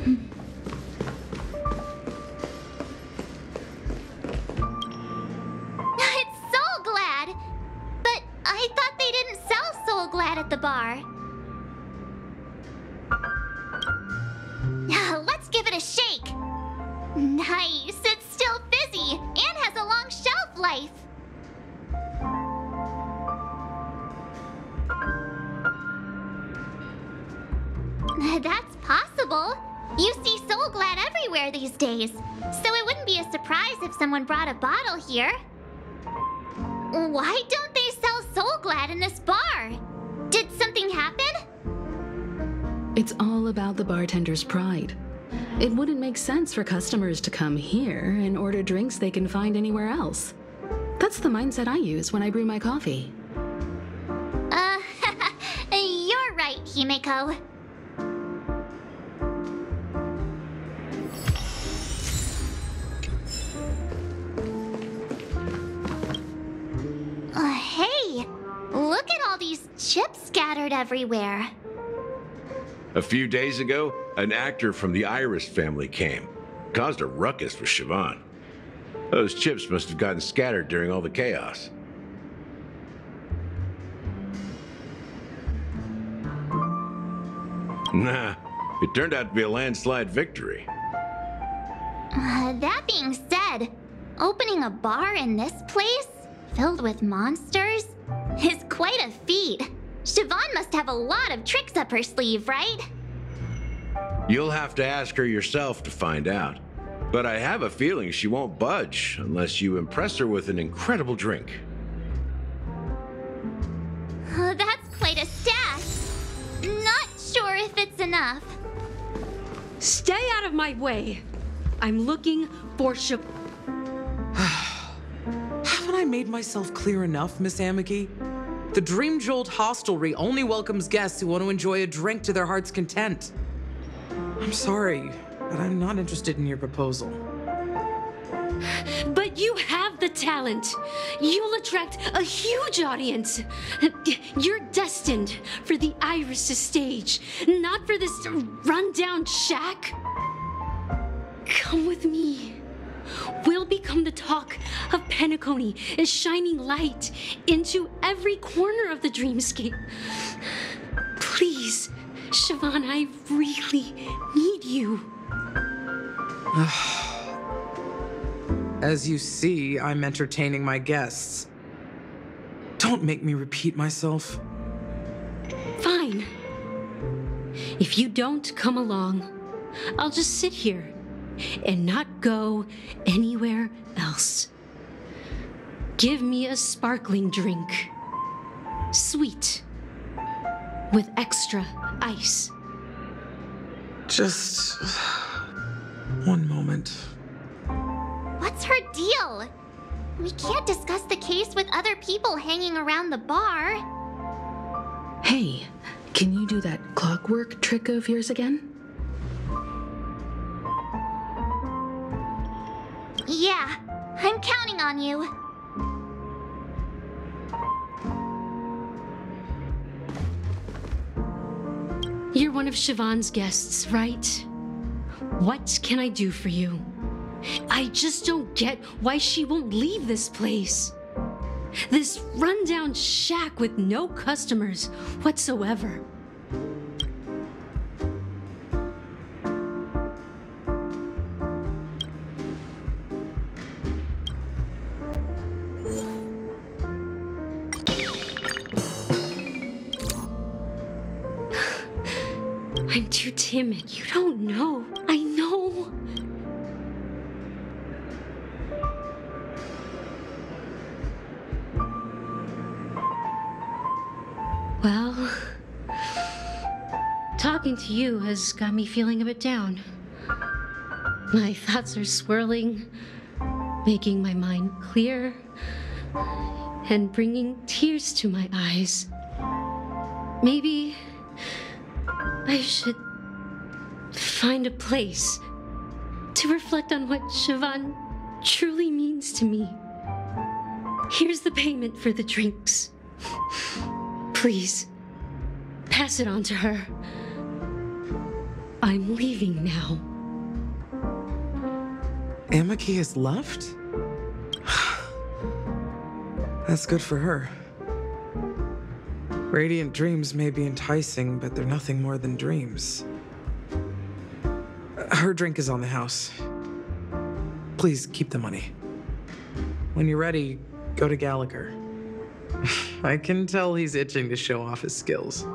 It's Soul Glad! But I thought they didn't sell Soul Glad at the bar. Let's give it a shake. Nice, it's still fizzy and has a long shelf life. That's possible. You see Soul Glad everywhere these days, so it wouldn't be a surprise if someone brought a bottle here. Why don't they sell Soul Glad in this bar? Did something happen? It's all about the bartender's pride. It wouldn't make sense for customers to come here and order drinks they can find anywhere else. That's the mindset I use when I brew my coffee. You're right, Himeko. Hey, look at all these chips scattered everywhere. A few days ago, an actor from the Iris family came. Caused a ruckus with Siobhan. Those chips must have gotten scattered during all the chaos. Nah, it turned out to be a landslide victory. That being said, opening a bar in this place, filled with monsters, is quite a feat. Siobhan must have a lot of tricks up her sleeve, right? You'll have to ask her yourself to find out. But I have a feeling she won't budge unless you impress her with an incredible drink. That's quite a stash. Not sure if it's enough. Stay out of my way. I'm looking for Haven't I made myself clear enough, Miss Amiki? The Dream Jolt hostelry only welcomes guests who want to enjoy a drink to their heart's content. I'm sorry, but I'm not interested in your proposal. But you have the talent. You'll attract a huge audience. You're destined for the Iris' stage, not for this rundown shack. Come with me. We'll become the talk of Penacony, a shining light into every corner of the dreamscape. Please, Siobhan, I really need you. As you see, I'm entertaining my guests. Don't make me repeat myself. Fine. If you don't come along, I'll just sit here and not go anywhere else. Give me a sparkling drink. Sweet. With extra ice. Just one moment. What's her deal? We can't discuss the case with other people hanging around the bar. Hey, can you do that clockwork trick of yours again? Yeah, I'm counting on you. You're one of Siobhan's guests, right? What can I do for you? I just don't get why she won't leave this place. This rundown shack with no customers whatsoever. I'm too timid. You don't know. I know. Well, talking to you has got me feeling a bit down. My thoughts are swirling, making my mind clear, and bringing tears to my eyes. Maybe I should find a place to reflect on what Siobhan truly means to me. Here's the payment for the drinks. Please, pass it on to her. I'm leaving now. Amaki has left? That's good for her. Radiant dreams may be enticing, but they're nothing more than dreams. Her drink is on the house. Please keep the money. When you're ready, go to Gallagher. I can tell he's itching to show off his skills.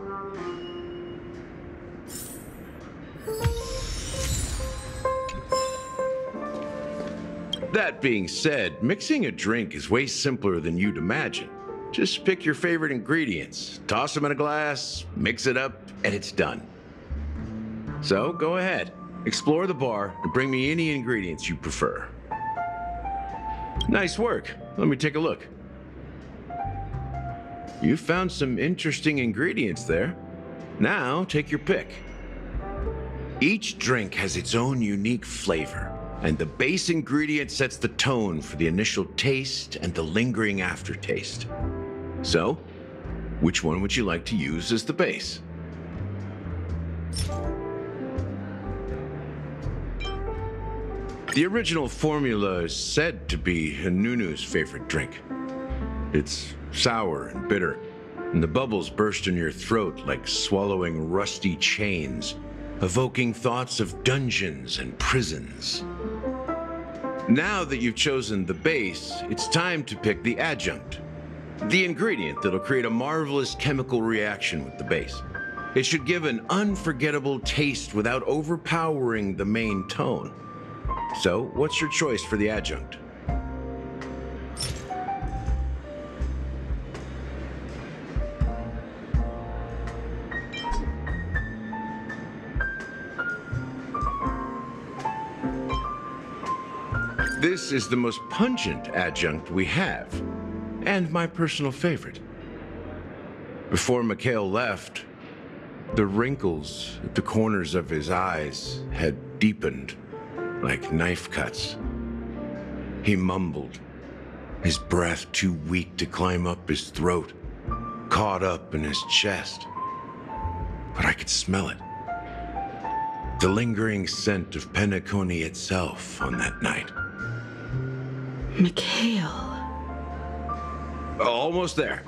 That being said, mixing a drink is way simpler than you'd imagine. Just pick your favorite ingredients, toss them in a glass, mix it up, and it's done. So go ahead, explore the bar, and bring me any ingredients you prefer. Nice work. Let me take a look. You found some interesting ingredients there. Now take your pick. Each drink has its own unique flavor, and the base ingredient sets the tone for the initial taste and the lingering aftertaste. So, which one would you like to use as the base? The original formula is said to be Nunu's favorite drink. It's sour and bitter, and the bubbles burst in your throat like swallowing rusty chains, evoking thoughts of dungeons and prisons. Now that you've chosen the base, it's time to pick the adjunct, the ingredient that'll create a marvelous chemical reaction with the base. It should give an unforgettable taste without overpowering the main tone. So, what's your choice for the adjunct? This is the most pungent adjunct we have, and my personal favorite. Before Mikhail left, the wrinkles at the corners of his eyes had deepened like knife cuts. He mumbled, his breath too weak to climb up his throat, caught up in his chest. But I could smell it. The lingering scent of Penacony itself on that night. Mikhail. Almost there.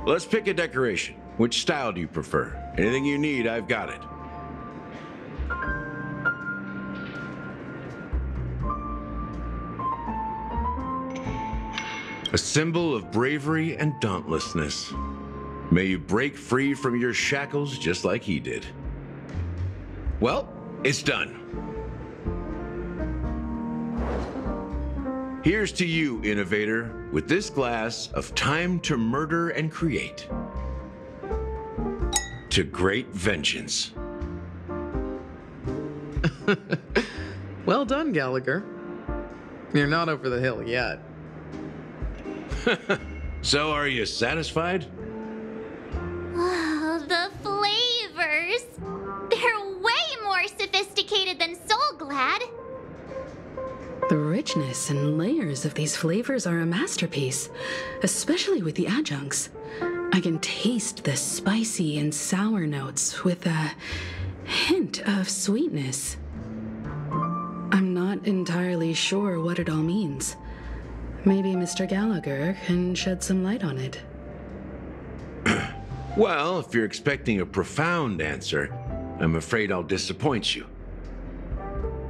Let's pick a decoration. Which style do you prefer? Anything you need, I've got it. A symbol of bravery and dauntlessness. May you break free from your shackles just like he did. Well, it's done. Here's to you, innovator, with this glass of time to murder and create. To great vengeance. Well done, Gallagher. You're not over the hill yet. So, are you satisfied? Oh, the flavors! They're way more sophisticated than Soul Glad. The richness and layers of these flavors are a masterpiece, especially with the adjuncts. I can taste the spicy and sour notes with a hint of sweetness. I'm not entirely sure what it all means. Maybe Mr. Gallagher can shed some light on it. Well, if you're expecting a profound answer, I'm afraid I'll disappoint you.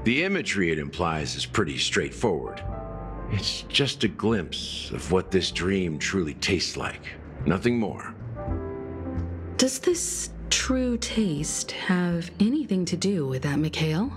The imagery it implies is pretty straightforward. It's just a glimpse of what this dream truly tastes like. Nothing more. Does this true taste have anything to do with that, Mikhail?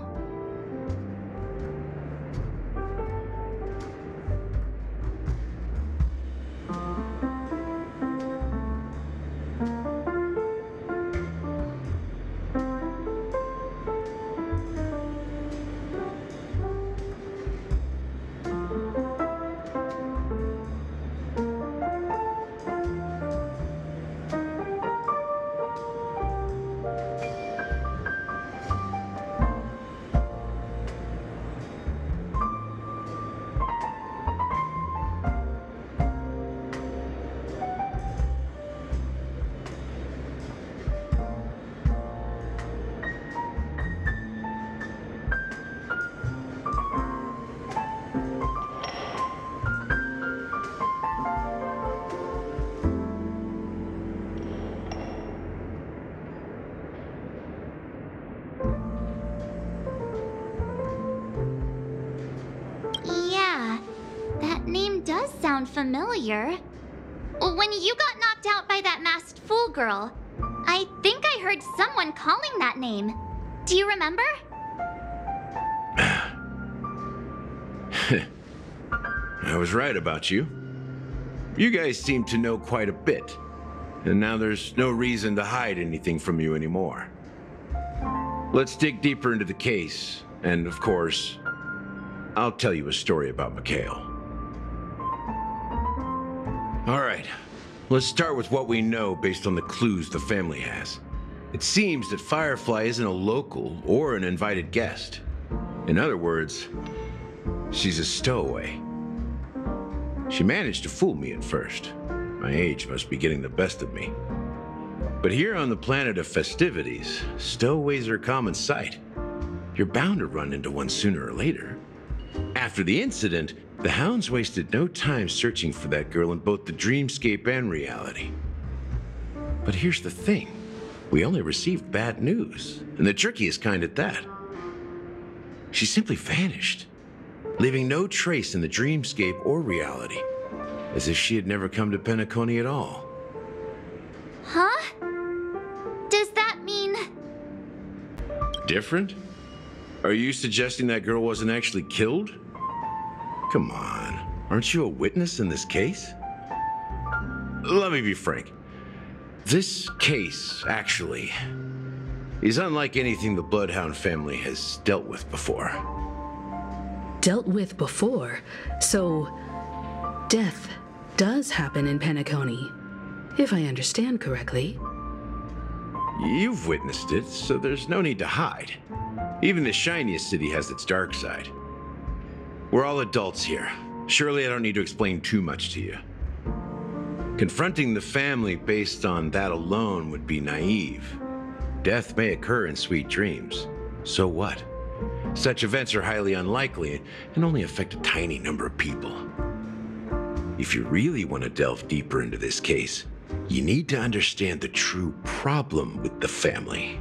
Yeah, that name does sound familiar. When you got knocked out by that masked fool girl, I think I heard someone calling that name. Do you remember? I was right about you. You guys seem to know quite a bit, and now there's no reason to hide anything from you anymore. Let's dig deeper into the case, and of course, I'll tell you a story about Mikhail. All right, let's start with what we know based on the clues the family has. It seems that Firefly isn't a local or an invited guest. In other words, she's a stowaway. She managed to fool me at first. My age must be getting the best of me. But here on the planet of festivities, stowaways are a common sight. You're bound to run into one sooner or later. After the incident, the hounds wasted no time searching for that girl in both the dreamscape and reality. But here's the thing. We only received bad news, and the trickiest kind at that. She simply vanished, leaving no trace in the dreamscape or reality, as if she had never come to Penacony at all. Huh? Does that mean... Different? Are you suggesting that girl wasn't actually killed? Come on, aren't you a witness in this case? Let me be frank. This case, actually, is unlike anything the Bloodhound family has dealt with before. Dealt with before? So, death does happen in Penacony, if I understand correctly. You've witnessed it, so there's no need to hide. Even the shiniest city has its dark side. We're all adults here. Surely I don't need to explain too much to you. Confronting the family based on that alone would be naive. Death may occur in sweet dreams. So what? Such events are highly unlikely and only affect a tiny number of people. If you really want to delve deeper into this case, you need to understand the true problem with the family.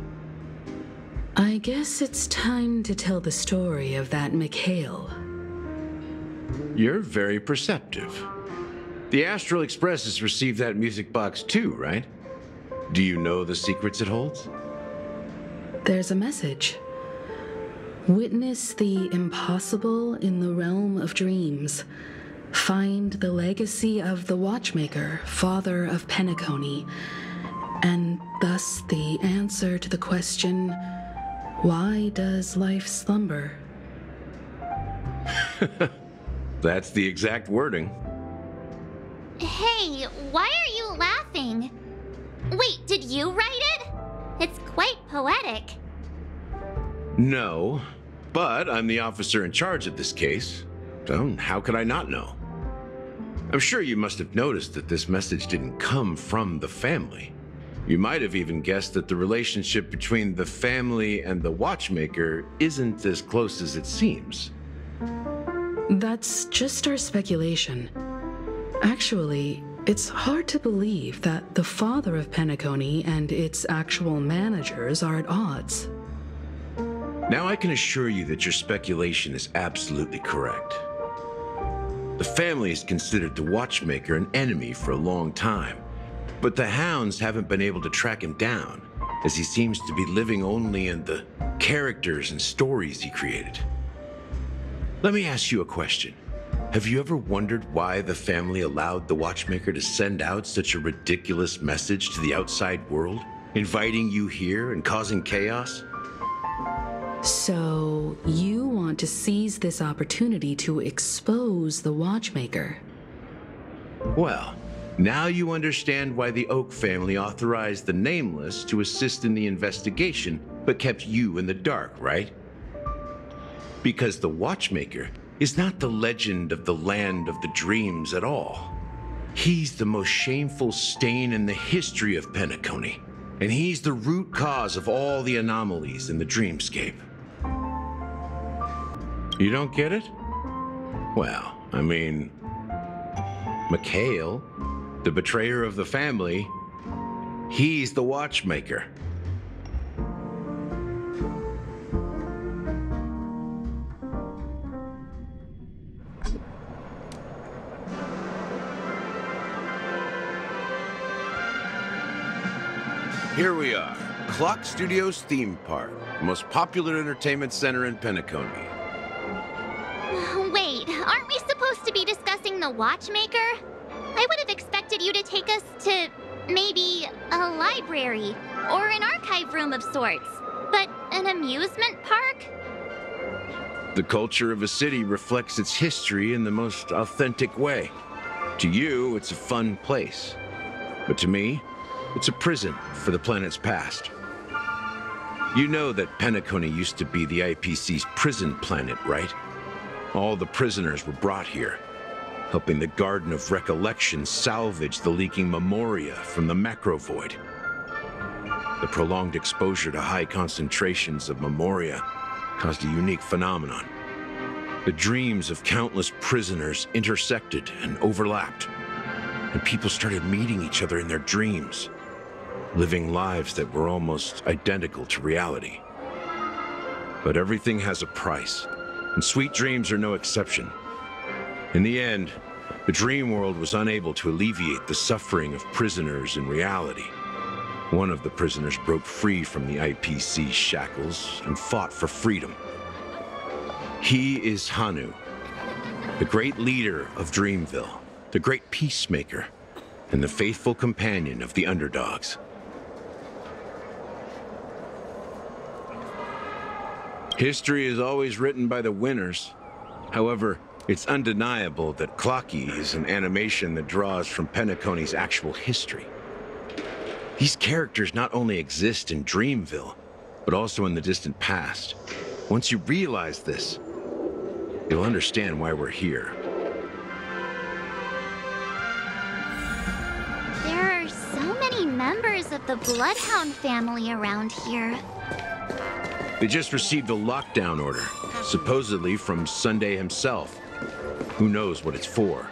I guess it's time to tell the story of that Mikhail. You're very perceptive. The Astral Express has received that music box too, right? Do you know the secrets it holds? There's a message. Witness the impossible in the realm of dreams. Find the legacy of the Watchmaker, father of Penacony, and thus the answer to the question, why does life slumber? That's the exact wording. Hey, why are you laughing? Wait, did you write it? It's quite poetic. No, but I'm the officer in charge of this case, so how could I not know? I'm sure you must have noticed that this message didn't come from the family. You might have even guessed that the relationship between the family and the Watchmaker isn't as close as it seems. That's just our speculation. Actually, it's hard to believe that the father of Penacony and its actual managers are at odds. Now I can assure you that your speculation is absolutely correct. The family has considered the Watchmaker an enemy for a long time, but the hounds haven't been able to track him down, as he seems to be living only in the characters and stories he created. Let me ask you a question. Have you ever wondered why the family allowed the Watchmaker to send out such a ridiculous message to the outside world, inviting you here and causing chaos? So, you want to seize this opportunity to expose the Watchmaker? Well, now you understand why the Oak family authorized the Nameless to assist in the investigation, but kept you in the dark, right? Because the Watchmaker is not the legend of the land of the dreams at all. He's the most shameful stain in the history of Penacony, and he's the root cause of all the anomalies in the dreamscape. You don't get it? Well, I mean, Mikhail, the betrayer of the family, he's the Watchmaker. Here we are, Clock Studios theme park, the most popular entertainment center in Penacony. Wait, aren't we supposed to be discussing the watchmaker? I would have expected you to take us to maybe a library or an archive room of sorts. But an amusement park? The culture of a city reflects its history in the most authentic way. To you, it's a fun place. But to me, it's a prison for the planet's past. You know that Penacony used to be the IPC's prison planet, right? All the prisoners were brought here, helping the Garden of Recollection salvage the leaking memoria from the macro void. The prolonged exposure to high concentrations of memoria caused a unique phenomenon. The dreams of countless prisoners intersected and overlapped, and people started meeting each other in their dreams, living lives that were almost identical to reality. But everything has a price, and sweet dreams are no exception. In the end, the dream world was unable to alleviate the suffering of prisoners in reality. One of the prisoners broke free from the IPC's shackles and fought for freedom. He is Hanu, the great leader of Dreamville, the great peacemaker, and the faithful companion of the underdogs. History is always written by the winners. However, it's undeniable that Clocky is an animation that draws from Penacony's actual history. These characters not only exist in Dreamville, but also in the distant past. Once you realize this, you'll understand why we're here. There are so many members of the Bloodhound family around here. They just received a lockdown order, supposedly from Sunday himself. Who knows what it's for?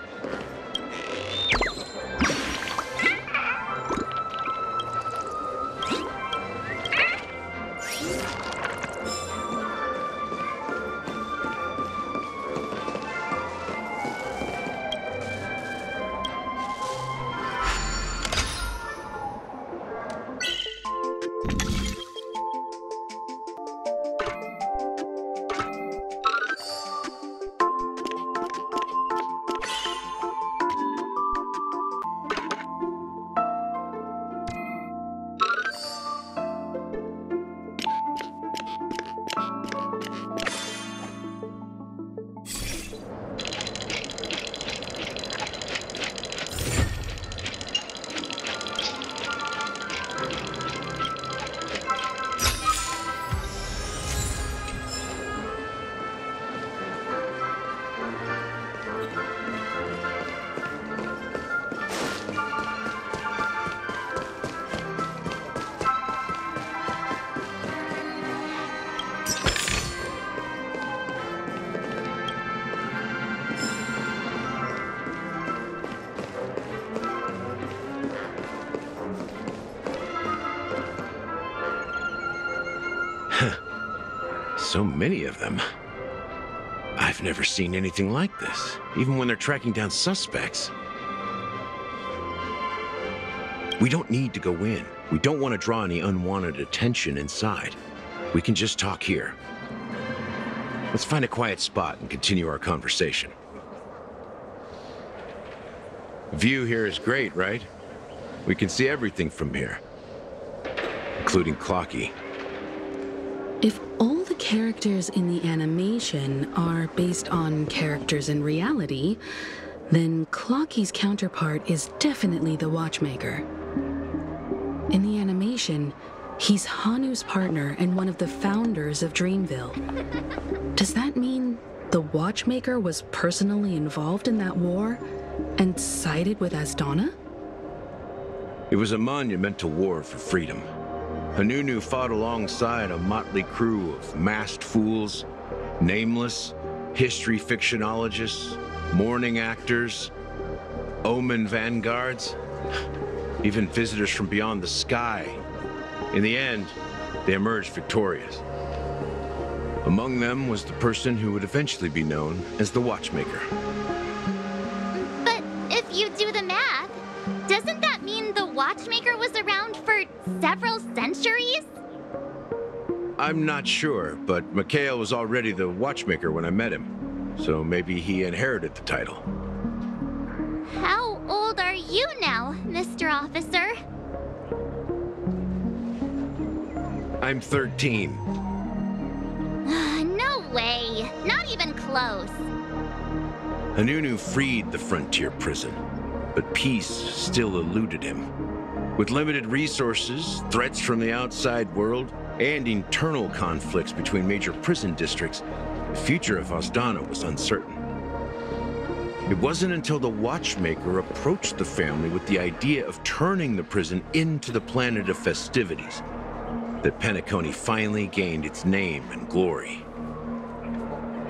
So many of them. I've never seen anything like this, even when they're tracking down suspects. We don't need to go in. We don't want to draw any unwanted attention inside. We can just talk here. Let's find a quiet spot and continue our conversation. The view here is great, right? We can see everything from here, including Clocky. If all the characters in the animation are based on characters in reality, then Clocky's counterpart is definitely the Watchmaker. In the animation, he's Hanu's partner and one of the founders of Dreamville. Does that mean the Watchmaker was personally involved in that war and sided with Asdana? It was a monumental war for freedom. Hanunu fought alongside a motley crew of masked fools, nameless, history fictionologists, mourning actors, omen vanguards, even visitors from beyond the sky. In the end, they emerged victorious. Among them was the person who would eventually be known as the Watchmaker. But if you do the math, doesn't that mean the Watchmaker was around for several centuries? I'm not sure, but Mikhail was already the watchmaker when I met him, so maybe he inherited the title. How old are you now, Mr. Officer? I'm 13. No way. Not even close. Honunu freed the frontier prison, but peace still eluded him. With limited resources, threats from the outside world, and internal conflicts between major prison districts, the future of Ozdana was uncertain. It wasn't until the Watchmaker approached the family with the idea of turning the prison into the planet of festivities that Penacony finally gained its name and glory.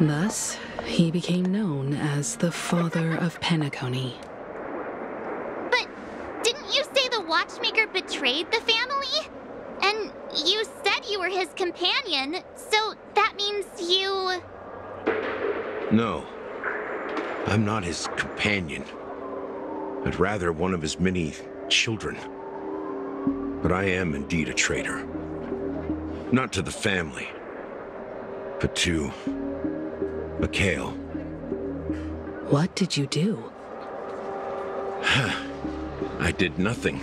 Thus, he became known as the Father of Penacony. But didn't you say the Watchmaker betrayed the family? And you said you were his companion, so that means you... No, I'm not his companion, but rather one of his many children. But I am indeed a traitor. Not to the family, but to Mikhail. What did you do? I did nothing.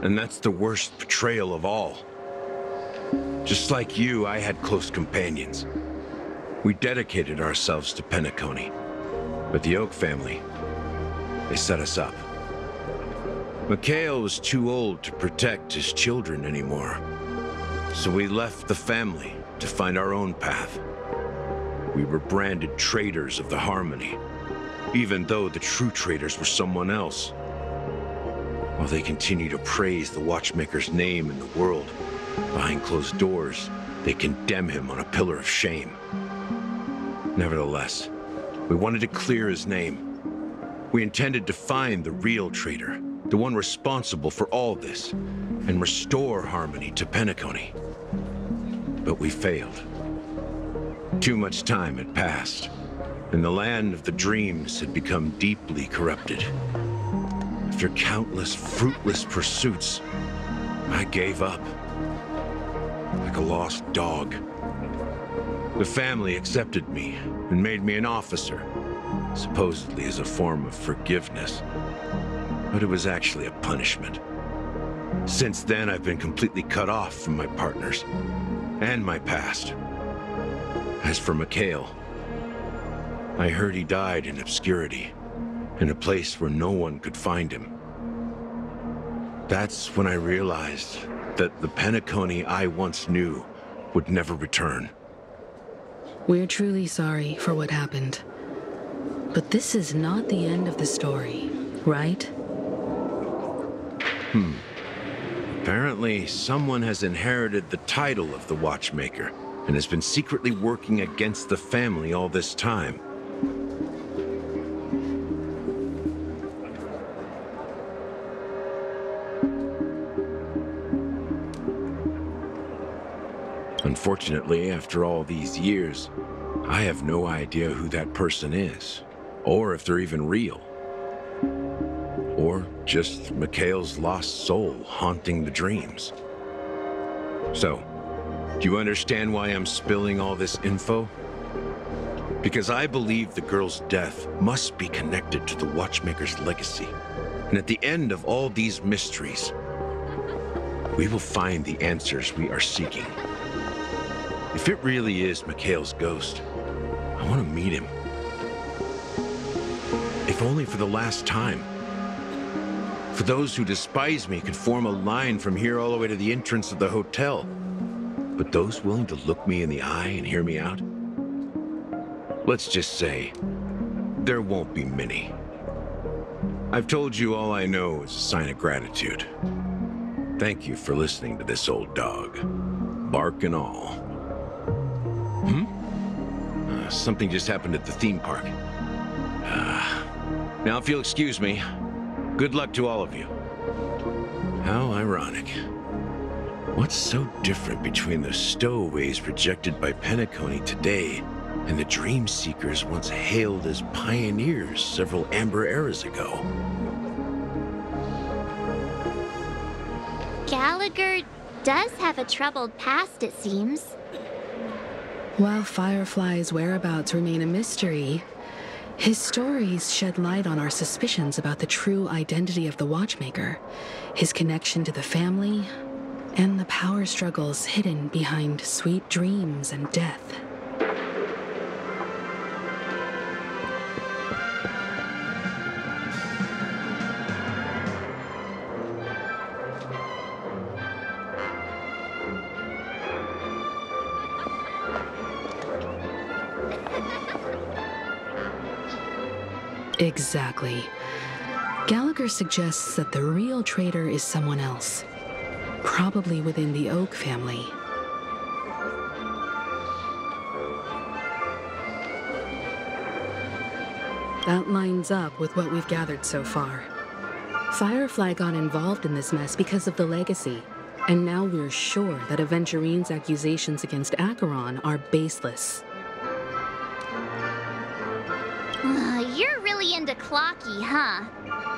And that's the worst betrayal of all. Just like you, I had close companions. We dedicated ourselves to Penacony. But the Oak family, they set us up. Mikhail was too old to protect his children anymore. So we left the family to find our own path. We were branded traitors of the Harmony, even though the true traitors were someone else. While they continue to praise the Watchmaker's name in the world, behind closed doors, they condemn him on a pillar of shame. Nevertheless, we wanted to clear his name. We intended to find the real traitor, the one responsible for all this, and restore harmony to Penacony. But we failed. Too much time had passed, and the land of the dreams had become deeply corrupted. After countless fruitless pursuits, I gave up. Like a lost dog. The family accepted me and made me an officer, supposedly as a form of forgiveness. But it was actually a punishment. Since then, I've been completely cut off from my partners and my past. As for Mikhail, I heard he died in obscurity, in a place where no one could find him. That's when I realized that the Penacony I once knew would never return. We're truly sorry for what happened. But this is not the end of the story, right? Apparently, someone has inherited the title of the Watchmaker and has been secretly working against the family all this time. Unfortunately, after all these years, I have no idea who that person is, or if they're even real. Or just Mikhail's lost soul haunting the dreams. So, do you understand why I'm spilling all this info? Because I believe the girl's death must be connected to the Watchmaker's legacy. And at the end of all these mysteries, we will find the answers we are seeking. If it really is Mikhail's ghost, I want to meet him. If only for the last time. For those who despise me could form a line from here all the way to the entrance of the hotel. But those willing to look me in the eye and hear me out? Let's just say, there won't be many. I've told you all I know is a sign of gratitude. Thank you for listening to this old dog, bark and all. Something just happened at the theme park. Now if you'll excuse me, good luck to all of you. How ironic. What's so different between the stowaways rejected by Penacony today and the dream seekers once hailed as pioneers several amber eras ago? Galaxy Gallagher does have a troubled past, it seems. While Firefly's whereabouts remain a mystery, his stories shed light on our suspicions about the true identity of the Watchmaker, his connection to the family, and the power struggles hidden behind sweet dreams and death. Exactly. Gallagher suggests that the real traitor is someone else, probably within the Oak family. That lines up with what we've gathered so far. Firefly got involved in this mess because of the legacy, and now we're sure that Aventurine's accusations against Acheron are baseless. You're really into Clocky, huh?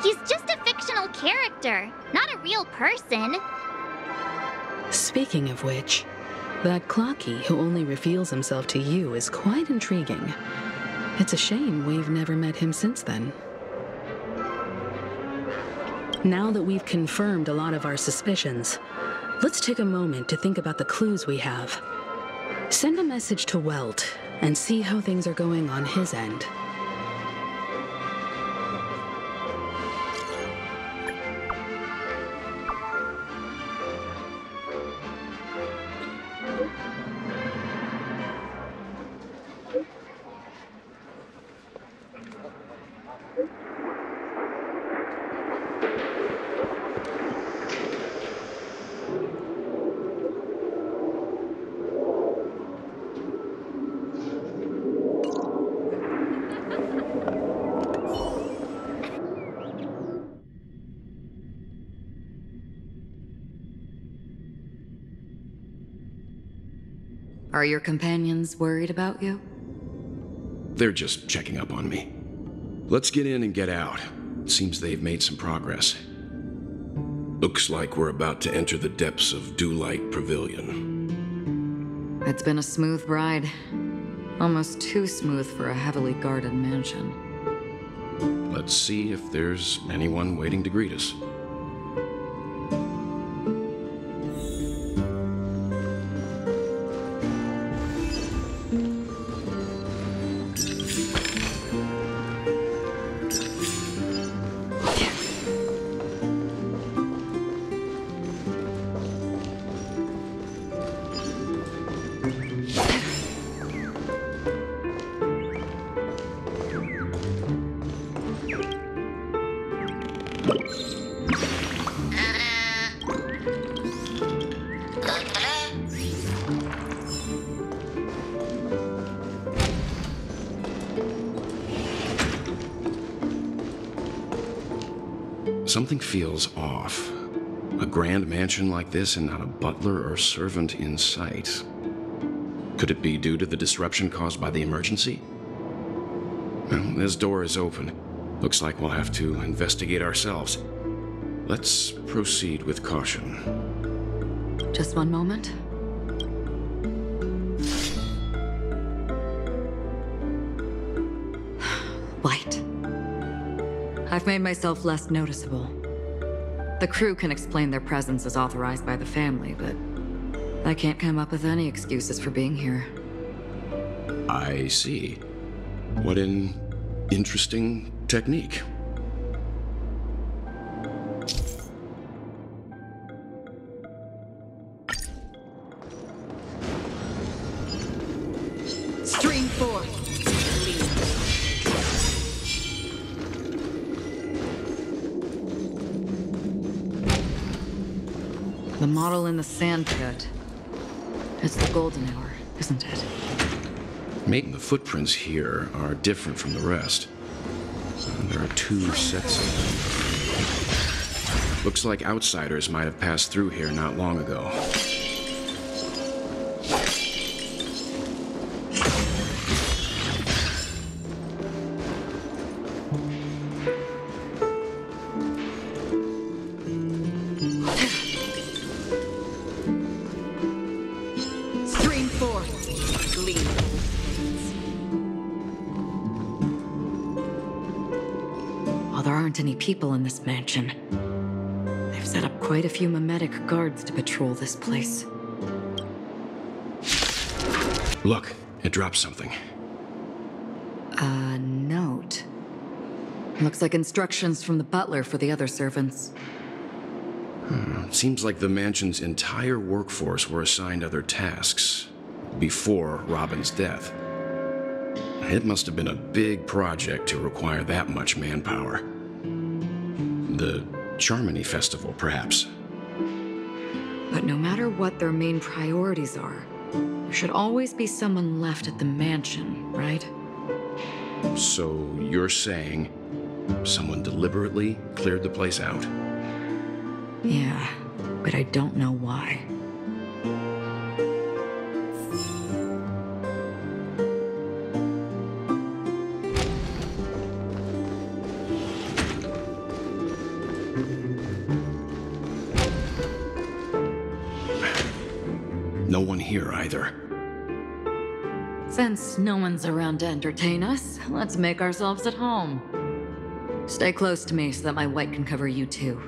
He's just a fictional character, not a real person. Speaking of which, that Clocky who only reveals himself to you is quite intriguing. It's a shame we've never met him since then. Now that we've confirmed a lot of our suspicions, let's take a moment to think about the clues we have. Send a message to Welt and see how things are going on his end. Are your companions worried about you? They're just checking up on me. Let's get in and get out. Seems they've made some progress. Looks like we're about to enter the depths of Dewlight Pavilion. It's been a smooth ride. Almost too smooth for a heavily guarded mansion. Let's see if there's anyone waiting to greet us. Something feels off. A grand mansion like this and not a butler or servant in sight. Could it be due to the disruption caused by the emergency? Well, this door is open. Looks like we'll have to investigate ourselves. Let's proceed with caution. Just one moment. Light. I've made myself less noticeable. The crew can explain their presence as authorized by the family, but I can't come up with any excuses for being here. I see. What an interesting technique. Stream 4. The model in the sand pit. It's the golden hour, isn't it? The footprints here are different from the rest. There are two sets of them. Looks like outsiders might have passed through here not long ago. aren't any people in this mansion. They've set up quite a few mimetic guards to patrol this place. Look, it dropped something. A note. Looks like instructions from the butler for the other servants. Seems like the mansion's entire workforce were assigned other tasks before Robin's death. It must have been a big project to require that much manpower. The Charmony Festival, perhaps. But no matter what their main priorities are, there should always be someone left at the mansion, right? So you're saying someone deliberately cleared the place out? Yeah, but I don't know why. No one here either. Since no one's around to entertain us, let's make ourselves at home. Stay close to me so that my light can cover you too.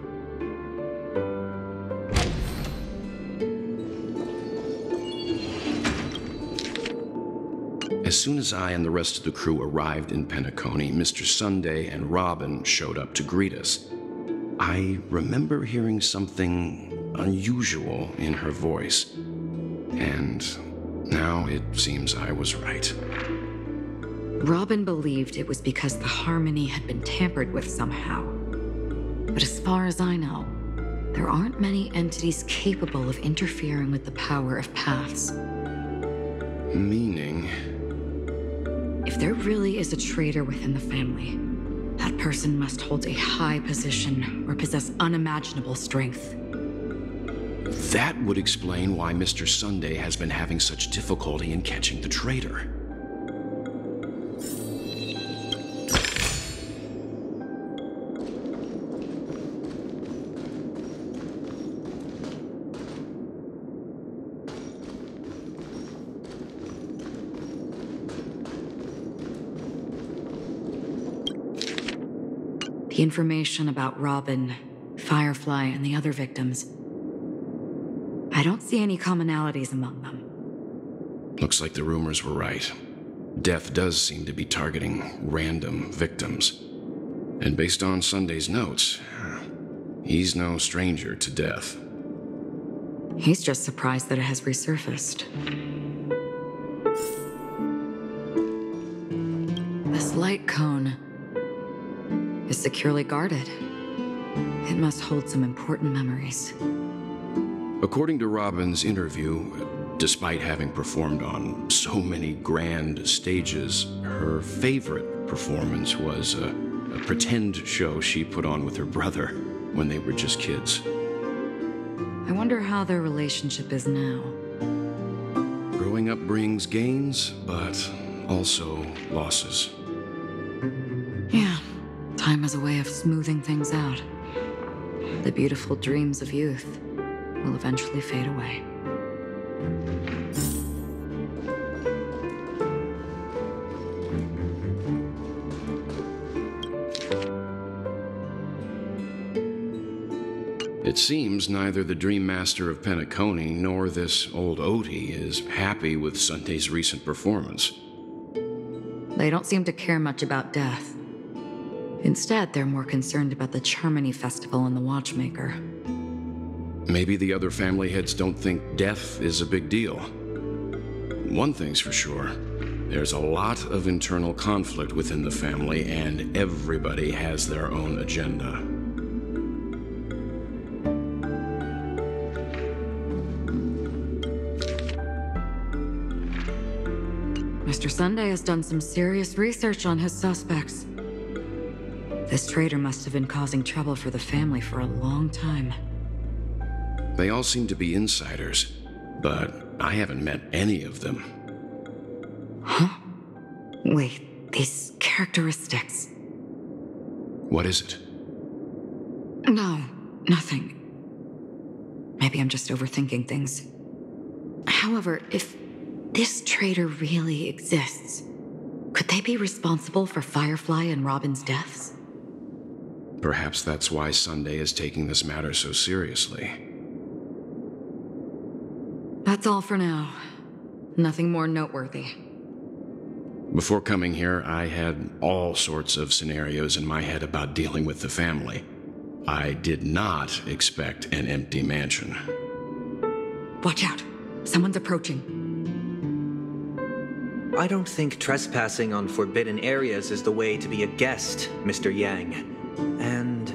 As soon as I and the rest of the crew arrived in Penacony, Mr. Sunday and Robin showed up to greet us. I remember hearing something unusual in her voice, and now it seems I was right. Robin believed it was because the harmony had been tampered with somehow. But as far as I know, there aren't many entities capable of interfering with the power of paths. Meaning? If there really is a traitor within the family, that person must hold a high position or possess unimaginable strength. That would explain why Mr. Sunday has been having such difficulty in catching the traitor. The information about Robin, Firefly, and the other victims, I don't see any commonalities among them. Looks like the rumors were right. Death does seem to be targeting random victims. And based on Sunday's notes, he's no stranger to death. He's just surprised that it has resurfaced. This light cone is securely guarded. It must hold some important memories. According to Robin's interview, despite having performed on so many grand stages, her favorite performance was a pretend show she put on with her brother when they were just kids. I wonder how their relationship is now. Growing up brings gains, but also losses. Yeah, time has a way of smoothing things out. The beautiful dreams of youth will eventually fade away. It seems neither the Dream Master of Penacony nor this old Odie is happy with Sunday's recent performance. They don't seem to care much about death. Instead, they're more concerned about the Charmony Festival and the Watchmaker. Maybe the other family heads don't think death is a big deal. One thing's for sure, there's a lot of internal conflict within the family, and everybody has their own agenda. Mr. Sunday has done some serious research on his suspects. This traitor must have been causing trouble for the family for a long time. They all seem to be insiders, but I haven't met any of them. Huh? Wait, these characteristics. What is it? No, nothing. Maybe I'm just overthinking things. However, if this traitor really exists, could they be responsible for Firefly and Robin's deaths? Perhaps that's why Sunday is taking this matter so seriously. That's all for now. Nothing more noteworthy. Before coming here, I had all sorts of scenarios in my head about dealing with the family. I did not expect an empty mansion. Watch out! Someone's approaching. I don't think trespassing on forbidden areas is the way to be a guest, Mr. Yang. And...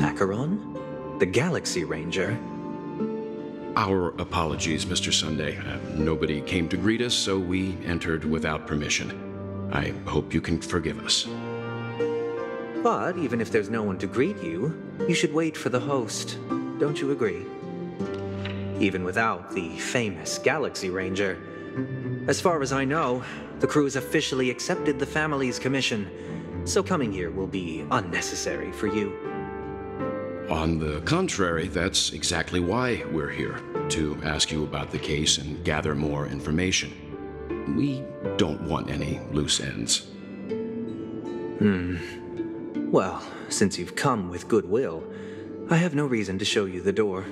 Acheron? The Galaxy Ranger? Our apologies, Mr. Sunday. Nobody came to greet us, so we entered without permission. I hope you can forgive us. But even if there's no one to greet you, you should wait for the host. Don't you agree? Even without the famous Galaxy Ranger. As far as I know, the crew has officially accepted the family's commission, so coming here will be unnecessary for you. On the contrary, that's exactly why we're here, to ask you about the case and gather more information. We don't want any loose ends. Well, since you've come with goodwill, I have no reason to show you the door.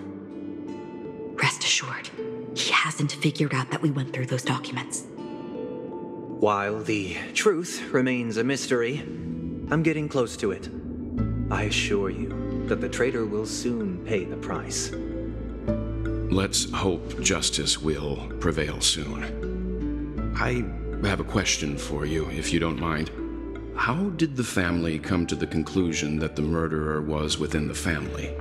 Rest assured, he hasn't figured out that we went through those documents. While the truth remains a mystery, I'm getting close to it. I assure you that the traitor will soon pay the price. Let's hope justice will prevail soon. I have a question for you, if you don't mind. How did the family come to the conclusion that the murderer was within the family?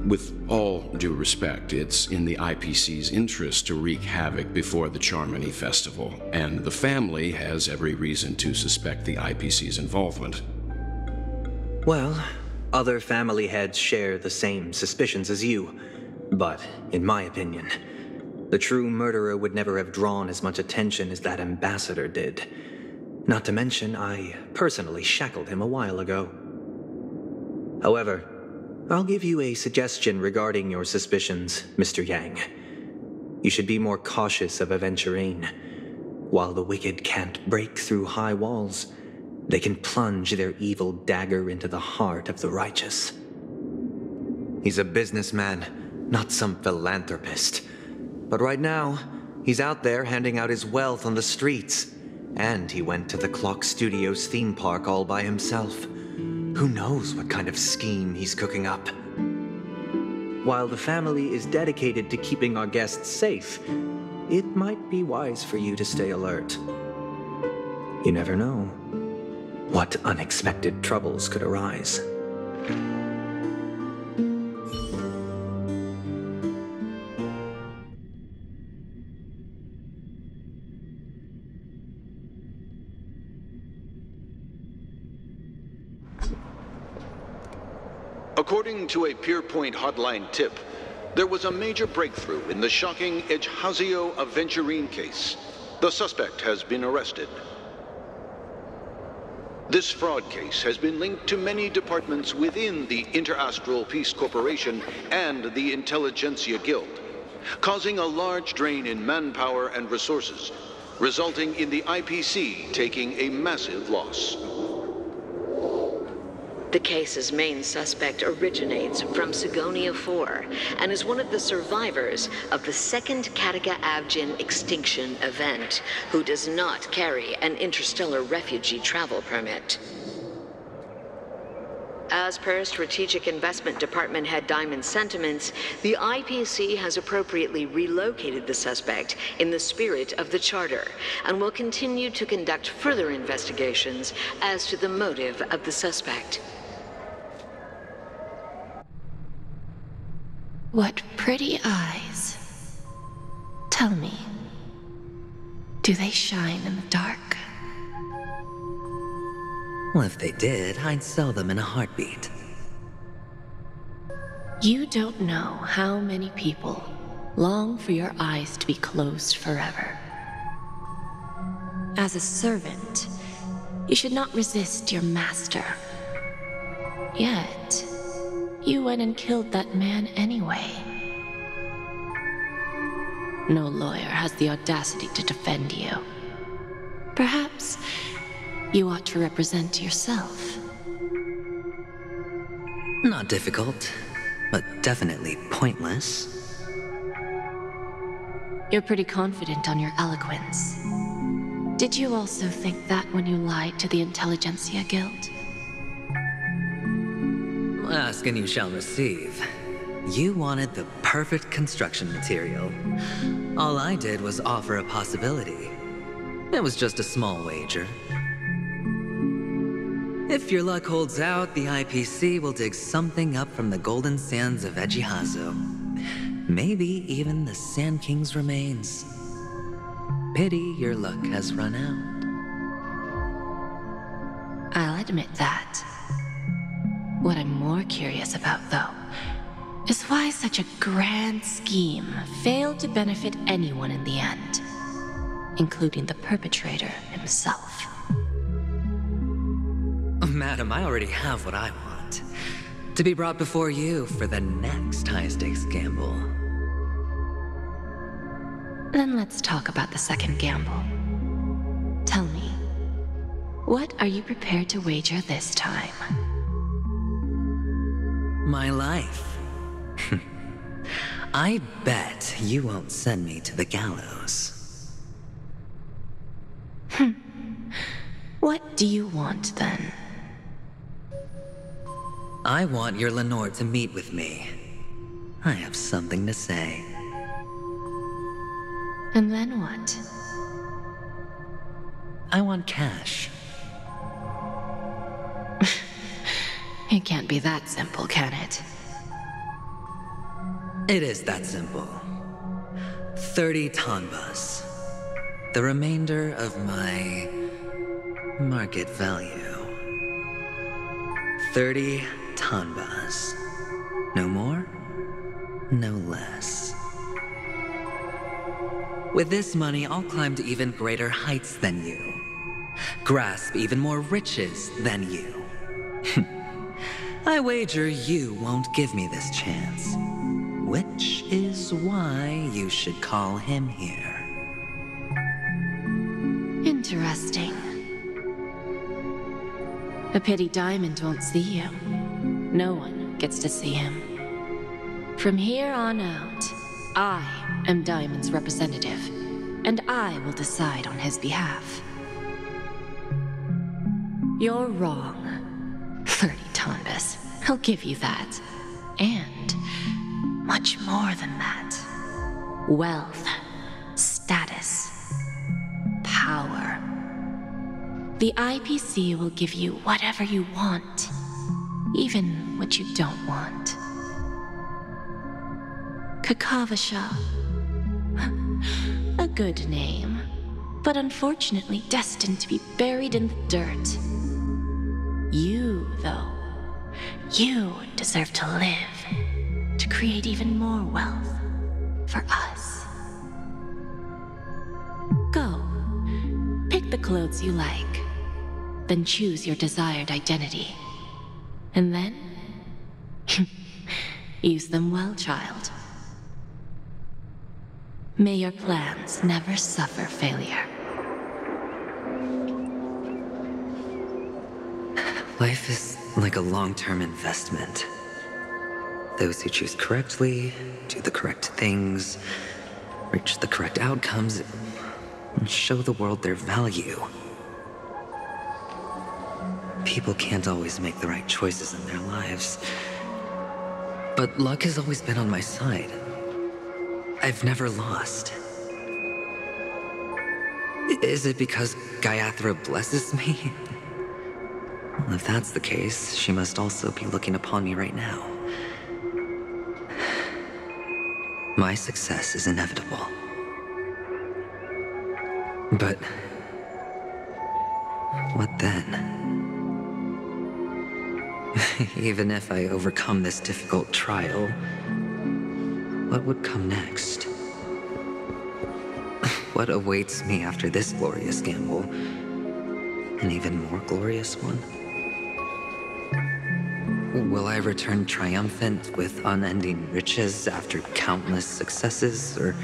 With all due respect, it's in the IPC's interest to wreak havoc before the Charmony Festival, and the family has every reason to suspect the IPC's involvement. Well, other family heads share the same suspicions as you, but in my opinion, the true murderer would never have drawn as much attention as that ambassador did. Not to mention, I personally shackled him a while ago. However, I'll give you a suggestion regarding your suspicions, Mr. Yang. You should be more cautious of Aventurine. While the wicked can't break through high walls, they can plunge their evil dagger into the heart of the righteous. He's a businessman, not some philanthropist. But right now, he's out there handing out his wealth on the streets. And he went to the Clock Studios theme park all by himself. Who knows what kind of scheme he's cooking up? While the family is dedicated to keeping our guests safe, it might be wise for you to stay alert. You never know what unexpected troubles could arise. According to a Pierpoint hotline tip, there was a major breakthrough in the shocking Ejhazio Aventurine case. The suspect has been arrested. This fraud case has been linked to many departments within the Interastral Peace Corporation and the Intelligentsia Guild, causing a large drain in manpower and resources, resulting in the IPC taking a massive loss. The case's main suspect originates from Sigonia 4 and is one of the survivors of the second Katega Abjin extinction event, who does not carry an interstellar refugee travel permit. As per Strategic Investment Department Head Diamond's sentiments, the IPC has appropriately relocated the suspect in the spirit of the Charter and will continue to conduct further investigations as to the motive of the suspect. What pretty eyes. Tell me, do they shine in the dark? Well, if they did, I'd sell them in a heartbeat. You don't know how many people long for your eyes to be closed forever. As a servant, you should not resist your master. Yet, you went and killed that man anyway. No lawyer has the audacity to defend you. Perhaps you ought to represent yourself. Not difficult, but definitely pointless. You're pretty confident on your eloquence. Did you also think that when you lied to the Intelligentsia Guild? Ask and you shall receive. You wanted the perfect construction material. All I did was offer a possibility. It was just a small wager. If your luck holds out, the IPC will dig something up from the golden sands of Ejihazo. Maybe even the Sand King's remains. Pity your luck has run out. I'll admit that. What I'm more curious about, though, is why such a grand scheme failed to benefit anyone in the end, including the perpetrator himself. Madam, I already have what I want. To be brought before you for the next high-stakes gamble. Then let's talk about the second gamble. Tell me, what are you prepared to wager this time? My life. I bet you won't send me to the gallows. What do you want, then? I want your Lenore to meet with me. I have something to say. And then what? I want cash. It can't be that simple, can it? It is that simple. 30 tanbas. The remainder of my market value. 30 tanbas. No more, no less. With this money, I'll climb to even greater heights than you. Grasp even more riches than you. I wager you won't give me this chance. Which is why you should call him here. Interesting. A pity Diamond won't see you. No one gets to see him. From here on out, I am Diamond's representative, and I will decide on his behalf. You're wrong. 30 tanbas. I'll give you that. And much more than that. Wealth, status, power. The IPC will give you whatever you want, even what you don't want. Kakavasha. A good name, but unfortunately destined to be buried in the dirt. You, though, you deserve to live, to create even more wealth for us. Go, pick the clothes you like, then choose your desired identity. And then, use them well, child. May your plans never suffer failure. Life is like a long-term investment. Those who choose correctly, do the correct things, reach the correct outcomes, and show the world their value. People can't always make the right choices in their lives. But luck has always been on my side. I've never lost. Is it because Gayathra blesses me? Well, if that's the case, she must also be looking upon me right now. My success is inevitable. But what then? Even if I overcome this difficult trial, what would come next? What awaits me after this glorious gamble? An even more glorious one? Will I return triumphant with unending riches after countless successes, or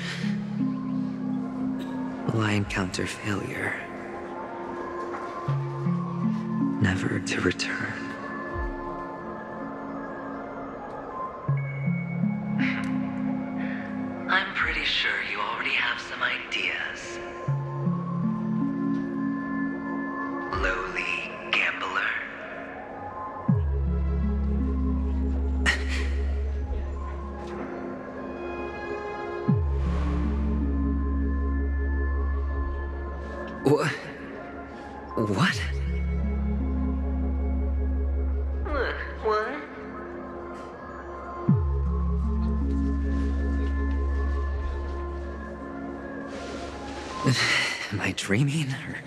will I encounter failure, never to return? What? What? What? Am I dreaming, or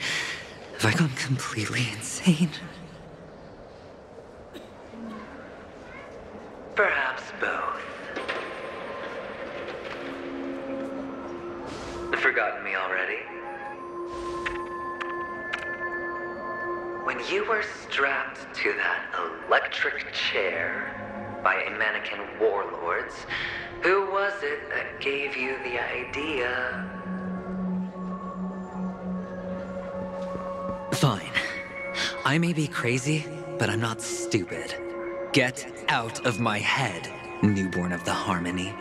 have I gone completely insane? Perhaps both. Forgotten me already? When you were strapped to that electric chair by a mannequin warlords, who was it that gave you the idea? Fine. I may be crazy, but I'm not stupid. Get out of my head, newborn of the Harmony.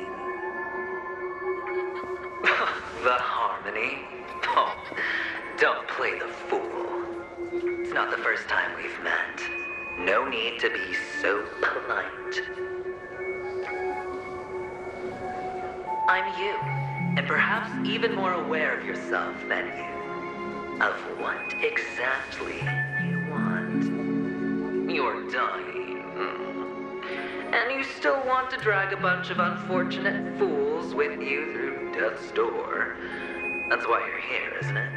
The Harmony? Oh, don't play the fool. It's not the first time we've met. No need to be so polite. I'm you, and perhaps even more aware of yourself than you. Of what exactly you want. You're dying. And you still want to drag a bunch of unfortunate fools with you through death's door. That's why you're here, isn't it?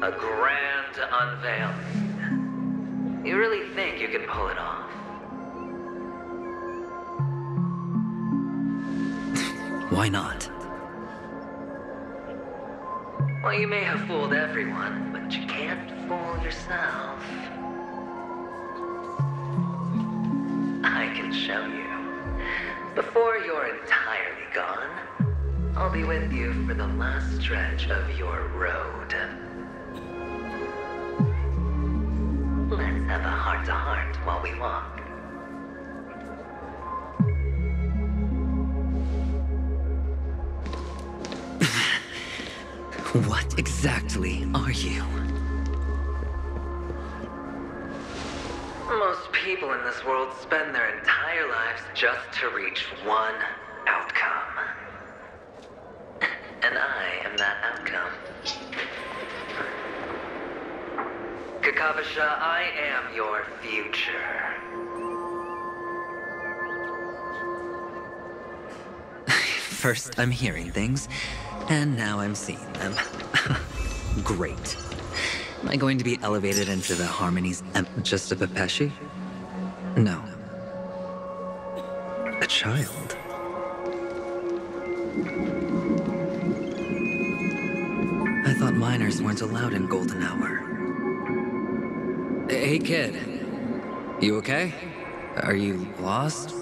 A grand unveiling. You really think you can pull it off? Why not? Well, you may have fooled everyone, but you can't fool yourself. I can show you. Before you're entirely gone, I'll be with you for the last stretch of your road. Let's have a heart-to-heart while we walk. What exactly are you? Most people in this world spend their entire lives just to reach one outcome. And I am that outcome. Kakavasha, I am your future. First, I'm hearing things, and now I'm seeing them. Great. Am I going to be elevated into the Harmony's just a Pepeshi? No. A child. I thought minors weren't allowed in Golden Hour. Hey, kid. You okay? Are you lost?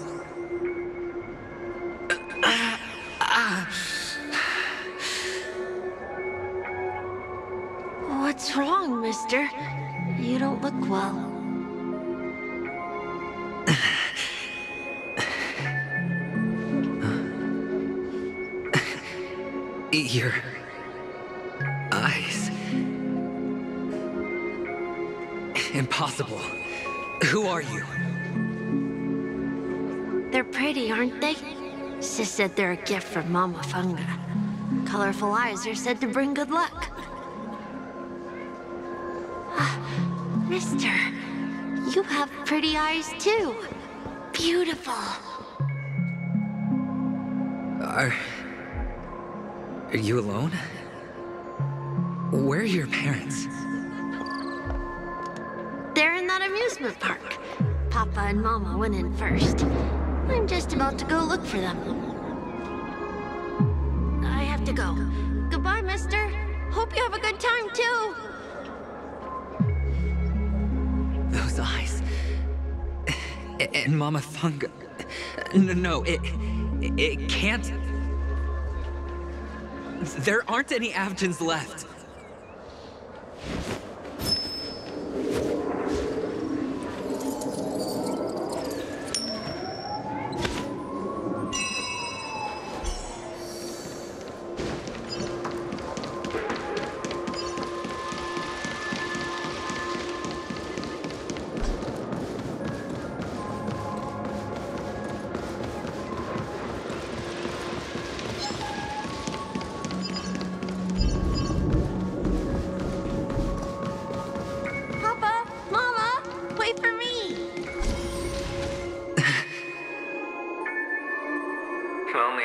What's wrong, mister? You don't look well. Your eyes. Impossible. Who are you? They're pretty, aren't they? Sis said they're a gift from Mama Funga. Colorful eyes are said to bring good luck. Mister, you have pretty eyes too. Beautiful. Are you alone? Where are your parents? They're in that amusement park. Papa and Mama went in first. I'm just about to go look for them. I have to go. Goodbye, mister. Hope you have a good time, too. Those eyes. And Mama Funga. No, it can't. There aren't any Avgens left.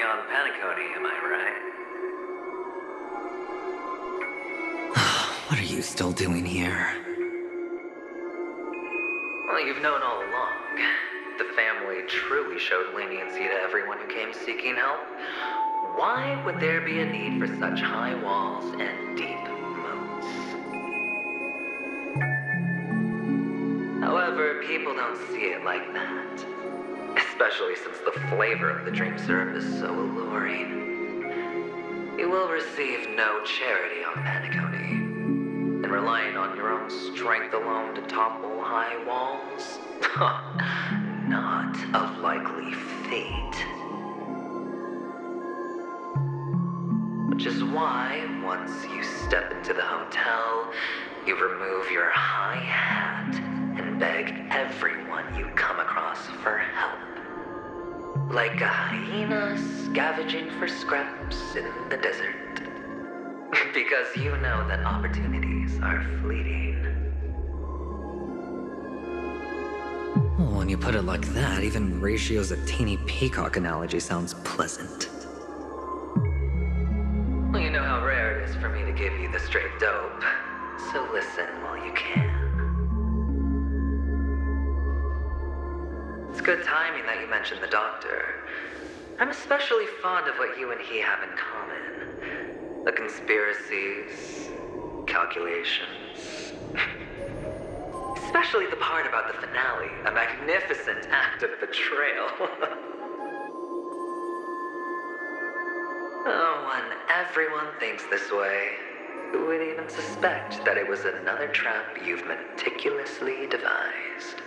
on Penacony, am I right? What are you still doing here? Well, you've known all along. The family truly showed leniency to everyone who came seeking help. Why would there be a need for such high walls and deep moats? However, people don't see it like that. Especially since the flavor of the dream syrup is so alluring. You will receive no charity on Penacony. And relying on your own strength alone to topple high walls? Not a likely fate. Which is why, once you step into the hotel, you remove your high hat and beg everyone you come across for help. Like a hyena scavenging for scraps in the desert. Because you know that opportunities are fleeting. Well, when you put it like that, even Ratio's a teeny peacock analogy sounds pleasant. Well, you know how rare it is for me to give you the straight dope. So listen while you can. It's good timing that you mentioned the doctor. I'm especially fond of what you and he have in common. The conspiracies, calculations. Especially the part about the finale, a magnificent act of betrayal. Oh, when everyone thinks this way, who would even suspect that it was another trap you've meticulously devised?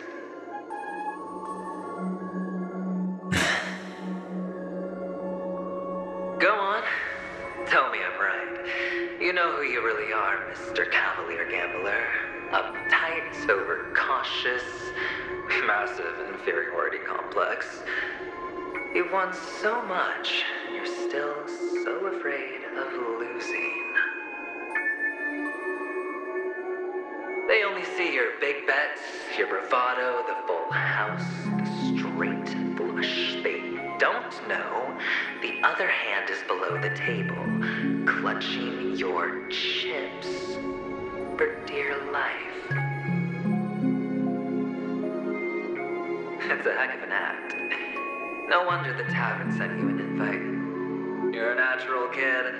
Go on. Tell me I'm right. You know who you really are, Mr. Cavalier Gambler. Uptight, overcautious, massive inferiority complex. You've won so much, and you're still so afraid of losing. They only see your big bets, your bravado, the full house, the straight flush. They don't know the other hand is below the table, clutching your chips for dear life. It's a heck of an act. No wonder the tavern sent you an invite. You're a natural kid.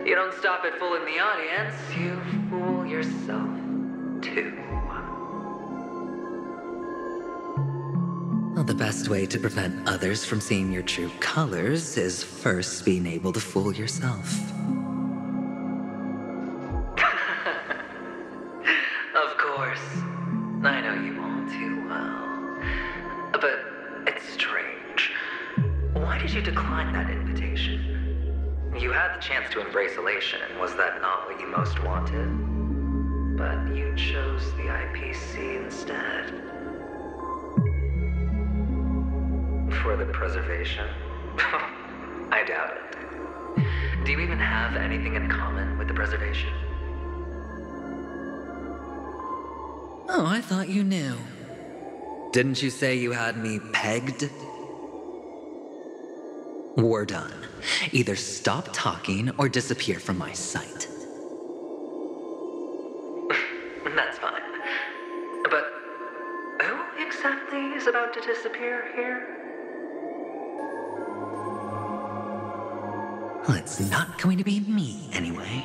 You don't stop at fooling the audience, you fool yourself too. Well, the best way to prevent others from seeing your true colors is first being able to fool yourself. Of course. I know you all too well. But it's strange. Why did you decline that invitation? You had the chance to embrace elation, and was that not what you most wanted? But you chose the IPC instead. For the preservation? I doubt it. Do you even have anything in common with the preservation? Oh, I thought you knew. Didn't you say you had me pegged? We're done. Either stop talking or disappear from my sight. That's fine. But who exactly is about to disappear here? Well, it's not going to be me, anyway.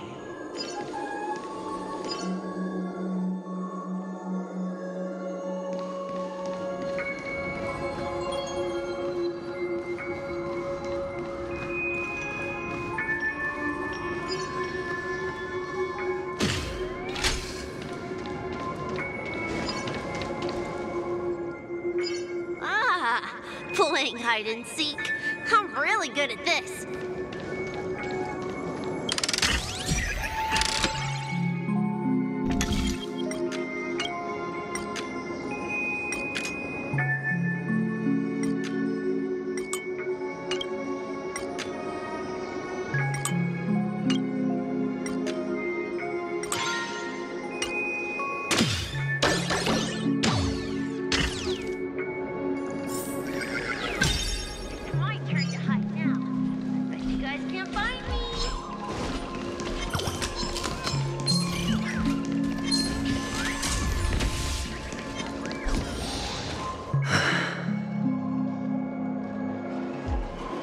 Playing hide and seek. I'm really good at this. My turn to hide now. can't find me.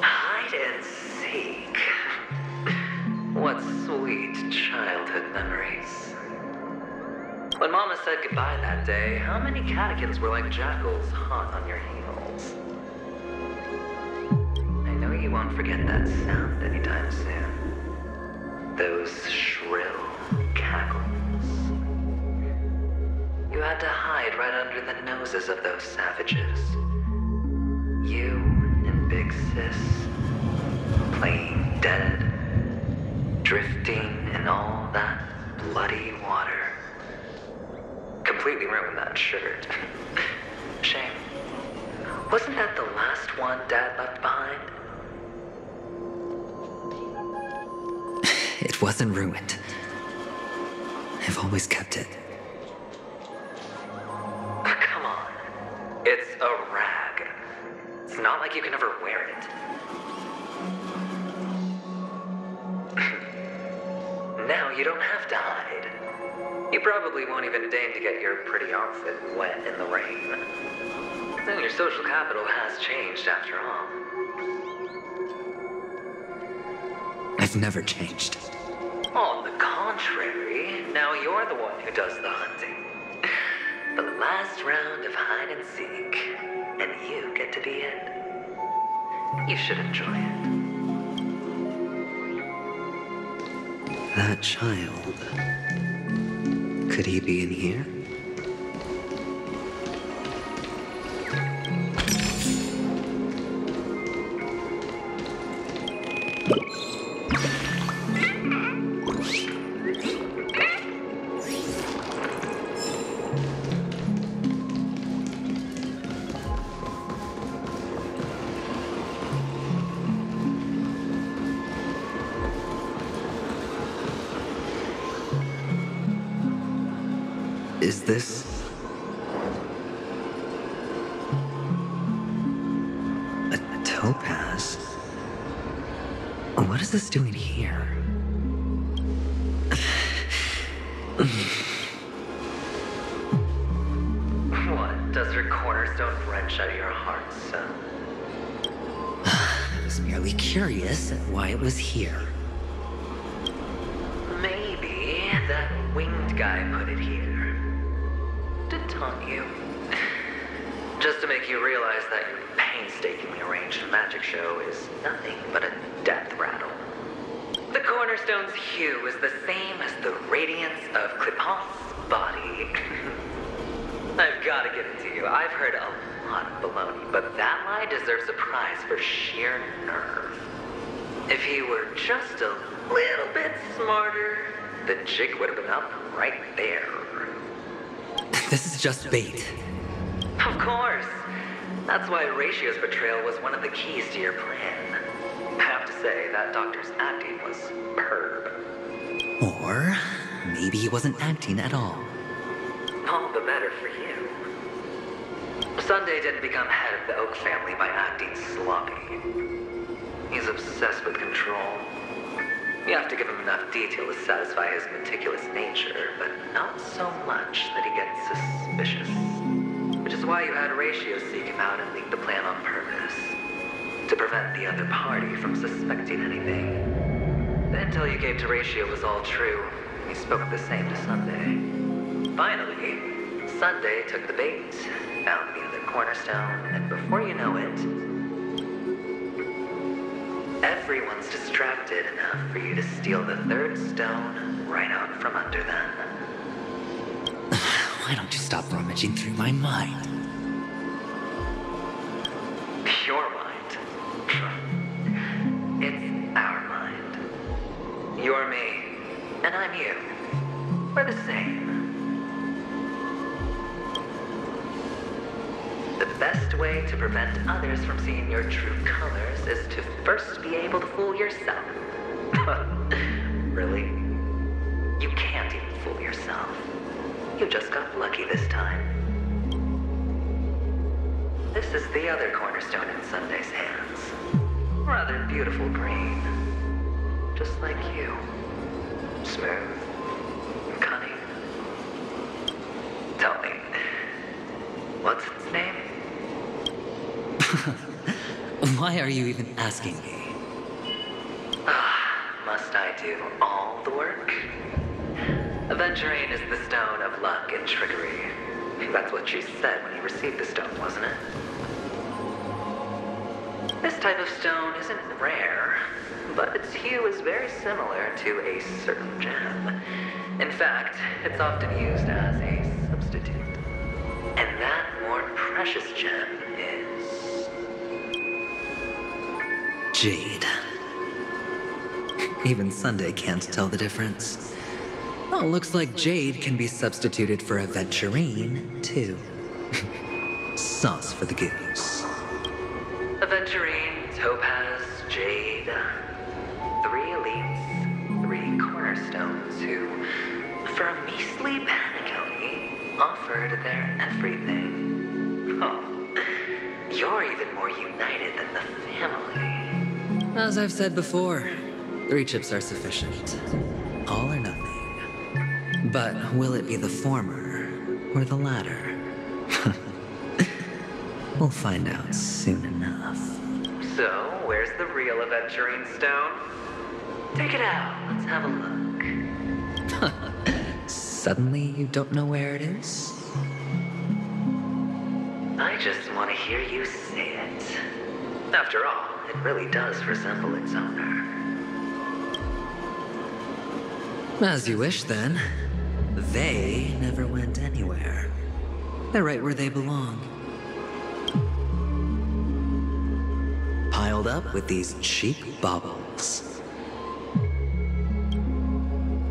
Hide and seek. What sweet childhood memories. When Mama said goodbye that day, how many catechins were like jackals hot on your heels? I know you won't forget that sound anytime soon. Those shrill cackles. You had to hide right under the noses of those savages. You and Big Sis, playing dead, drifting in all that bloody water. Completely ruined that shirt. Shame. Wasn't that the last one Dad left behind? It wasn't ruined. I've always kept it. Come on. It's a rag. It's not like you can ever wear it. Now you don't have to hide. You probably won't even deign to get your pretty outfit wet in the rain. And your social capital has changed after all. I've never changed. On the contrary, now you're the one who does the hunting. The last round of hide and seek, and you get to be it. You should enjoy it. That child. Could he be in here? Is this... a topaz? What is this doing here? What, does your cornerstone wrench out of your heart, son? I was merely curious at why it was here. Maybe that winged guy put it here. To taunt you. Just to make you realize that your painstakingly arranged magic show is nothing but a death rattle. The cornerstone's hue is the same as the radiance of Clipot's body. I've got to give it to you. I've heard a lot of baloney, but that lie deserves a prize for sheer nerve. If he were just a little bit smarter, the jig would have been up right there. This is just bait. Of course. That's why Ratio's betrayal was one of the keys to your plan. I have to say, that doctor's acting was superb. Or maybe he wasn't acting at all. All the better for you. Sunday didn't become head of the Oak family by acting sloppy. He's obsessed with control. You have to give him enough detail to satisfy his meticulous nature, but not so much that he gets suspicious. Which is why you had Ratio seek him out and leak the plan on purpose. To prevent the other party from suspecting anything. The intel you gave to Ratio was all true. He spoke the same to Sunday. Finally, Sunday took the bait, found the other cornerstone, and before you know it, everyone's distracted enough for you to steal the third stone right out from under them. Why don't you stop rummaging through my mind? Your mind. It's our mind. You're me, and I'm you. We're the same. The best way to prevent others from seeing your true colors is to first be able to fool yourself. Really? You can't even fool yourself. You just got lucky this time. This is the other cornerstone in Sunday's hands. Rather beautiful green. just like you. Smooth and cunning. Tell me, what's its name? Why are you even asking me? Must I do all the work? Aventurine is the stone of luck and trickery. That's what you said when you received the stone, wasn't it? This type of stone isn't rare, but its hue is very similar to a certain gem. In fact, it's often used as a substitute. And that more precious gem is... Jade. Even Sunday can't tell the difference. Oh, looks like Jade can be substituted for Aventurine, too. Sauce for the goose. Aventurine, Topaz, Jade. 3 elites, 3 cornerstones who, for a measly Penacony, offered their everything. Oh, you're even more united than the family. As I've said before, 3 chips are sufficient. All or nothing. But will it be the former or the latter? We'll find out soon enough. So, where's the real Aventurine stone? Take it out. Let's have a look. Suddenly you don't know where it is? I just want to hear you say it. After all, it really does resemble its owner. As you wish, then. They never went anywhere. They're right where they belong. Piled up with these cheap baubles.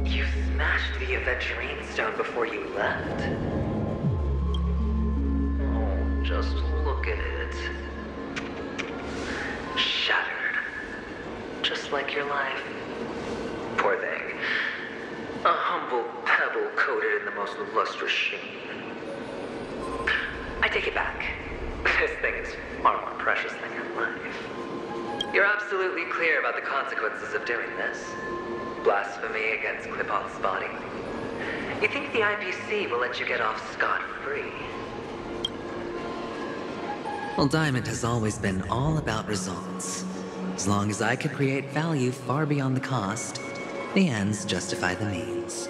You smashed the Aventurine stone before you left? Oh, just look at it. Shattered. Just like your life. Poor thing. A humble pebble coated in the most lustrous sheen. I take it back. This thing is far more precious than your life. You're absolutely clear about the consequences of doing this. Blasphemy against Clipoth's body. You think the IPC will let you get off scot-free? Well, Diamond has always been all about results. As long as I could create value far beyond the cost, the ends justify the means.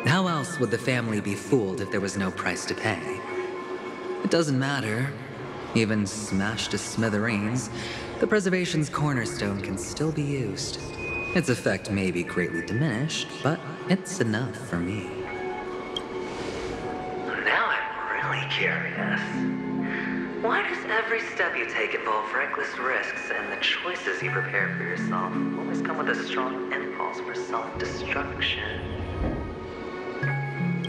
How else would the family be fooled if there was no price to pay? It doesn't matter. Even smashed to smithereens, the preservation's cornerstone can still be used. Its effect may be greatly diminished, but it's enough for me. Now I'm really curious. Why does every step you take involve reckless risks, and the choices you prepare for yourself always come with a strong impulse for self-destruction?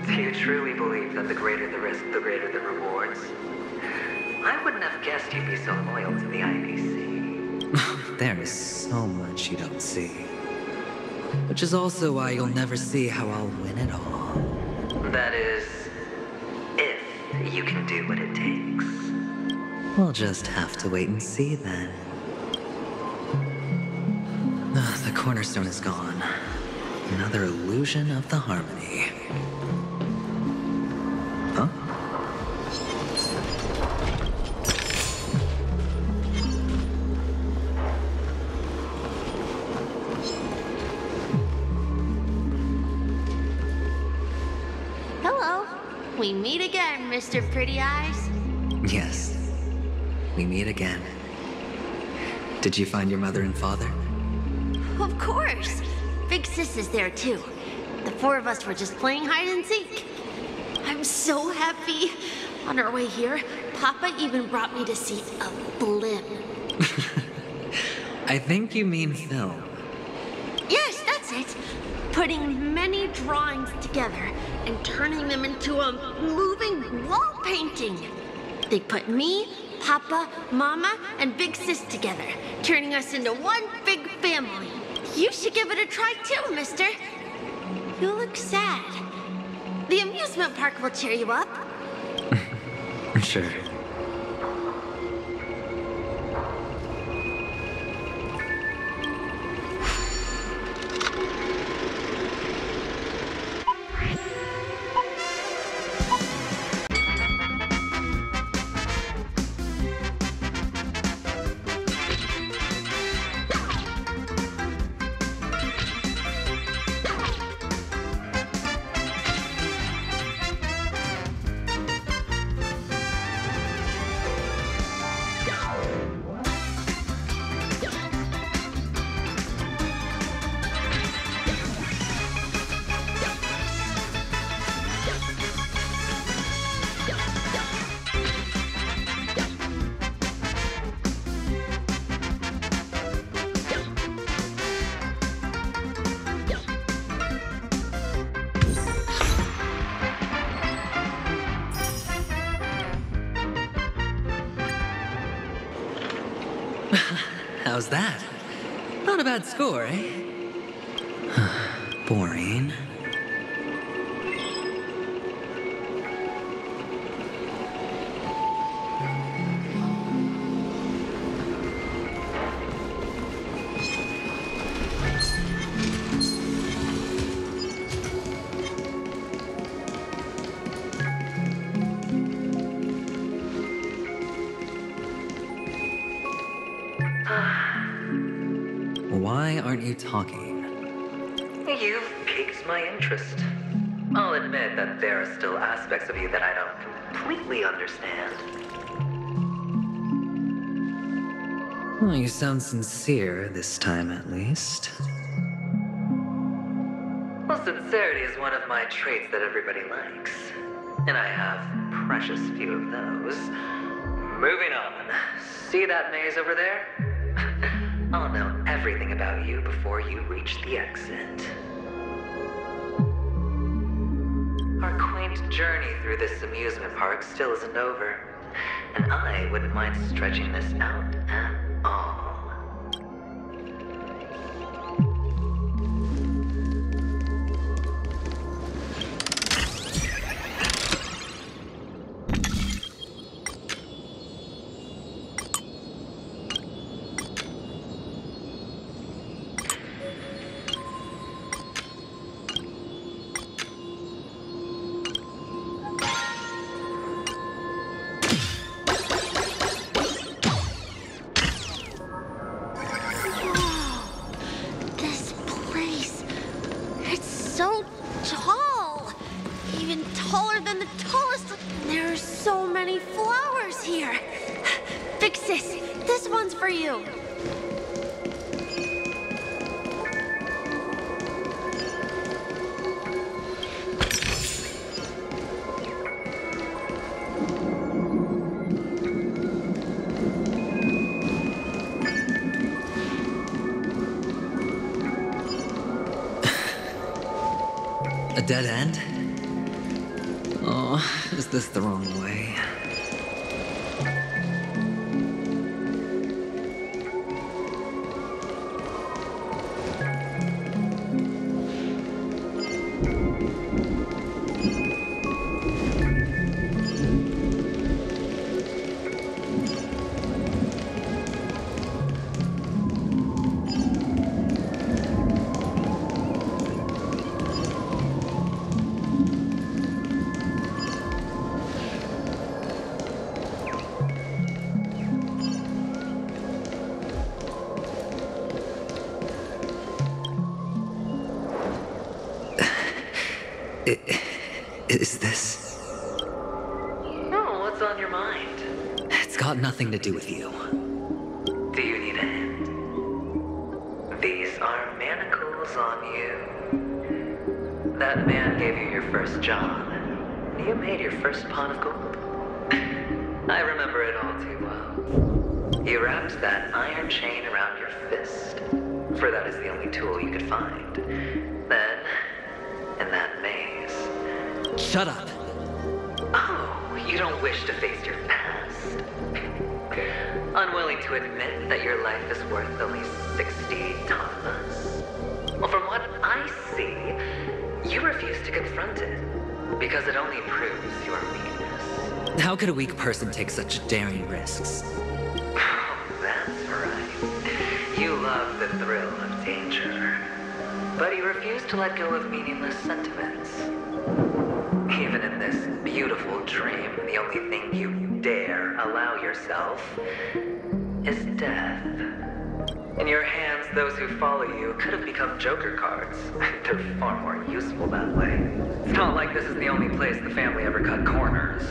Do you truly believe that the greater the risk, the greater the rewards? I wouldn't have guessed you'd be so loyal to the IPC. There is so much you don't see. Which is also why you'll never see how I'll win it all. That is, if you can do what it takes. We'll just have to wait and see then. The cornerstone is gone. Another illusion of the harmony. Huh? Hello. We meet again, Mr. Pretty Eyes. Yes. We meet again. Did you find your mother and father? Of course. Big Sis is there too. The 4 of us were just playing hide and seek. I'm so happy. On our way here, Papa even brought me to see a blimp. I think you mean film. Yes, that's it. Putting many drawings together and turning them into a moving wall painting. They put me, Papa, Mama, and Big Sis together, turning us into one big family. You should give it a try too, mister. You look sad. The amusement park will cheer you up. Sure. how's that? Not a bad score, eh? Boring. Why aren't you talking? You've piqued my interest. I'll admit that there are still aspects of you that I don't completely understand. Well, you sound sincere, this time at least. Well, sincerity is one of my traits that everybody likes. And I have precious few of those. Moving on. See that maze over there? I'll know everything about you before you reach the exit. Our quaint journey through this amusement park still isn't over, and I wouldn't mind stretching this out at all. This one's for you. A dead end? Oh, is this the wrong way? Is this... Oh, what's on your mind? It's got nothing to do with you. Do you need a hint? These are manacles on you. That man gave you your first job. You made your first pot of gold. I remember it all too well. You wrapped that iron chain around your fist, for that is the only tool you could find. Then, in that maze... Shut up! Oh, you don't wish to face your past? Unwilling to admit that your life is worth only 60 tamas? Well, from what I see, you refuse to confront it, because it only proves your weakness. How could a weak person take such daring risks? Oh, that's right. You love the thrill of danger, but you refuse to let go of meaningless sentiments. Even in this beautiful dream, the only thing you dare allow yourself is death. In your hands, those who follow you could have become joker cards. They're far more useful that way. It's not like this is the only place the family ever cut corners.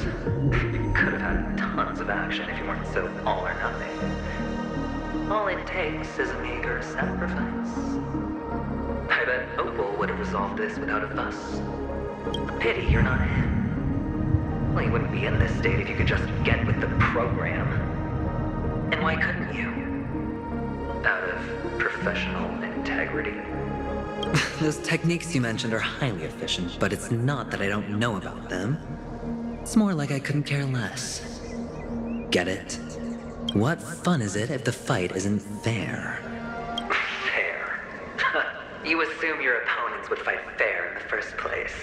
You could have had tons of action if you weren't so all or nothing. All it takes is a meager sacrifice. I bet Opal would have resolved this without a fuss. Pity you're not him. Well, you wouldn't be in this state if you could just get with the program. And why couldn't you? Out of professional integrity. Those techniques you mentioned are highly efficient, but it's not that I don't know about them. It's more like I couldn't care less. Get it? What fun is it if the fight isn't fair? Fair? You assume your opponents would fight fair in the first place.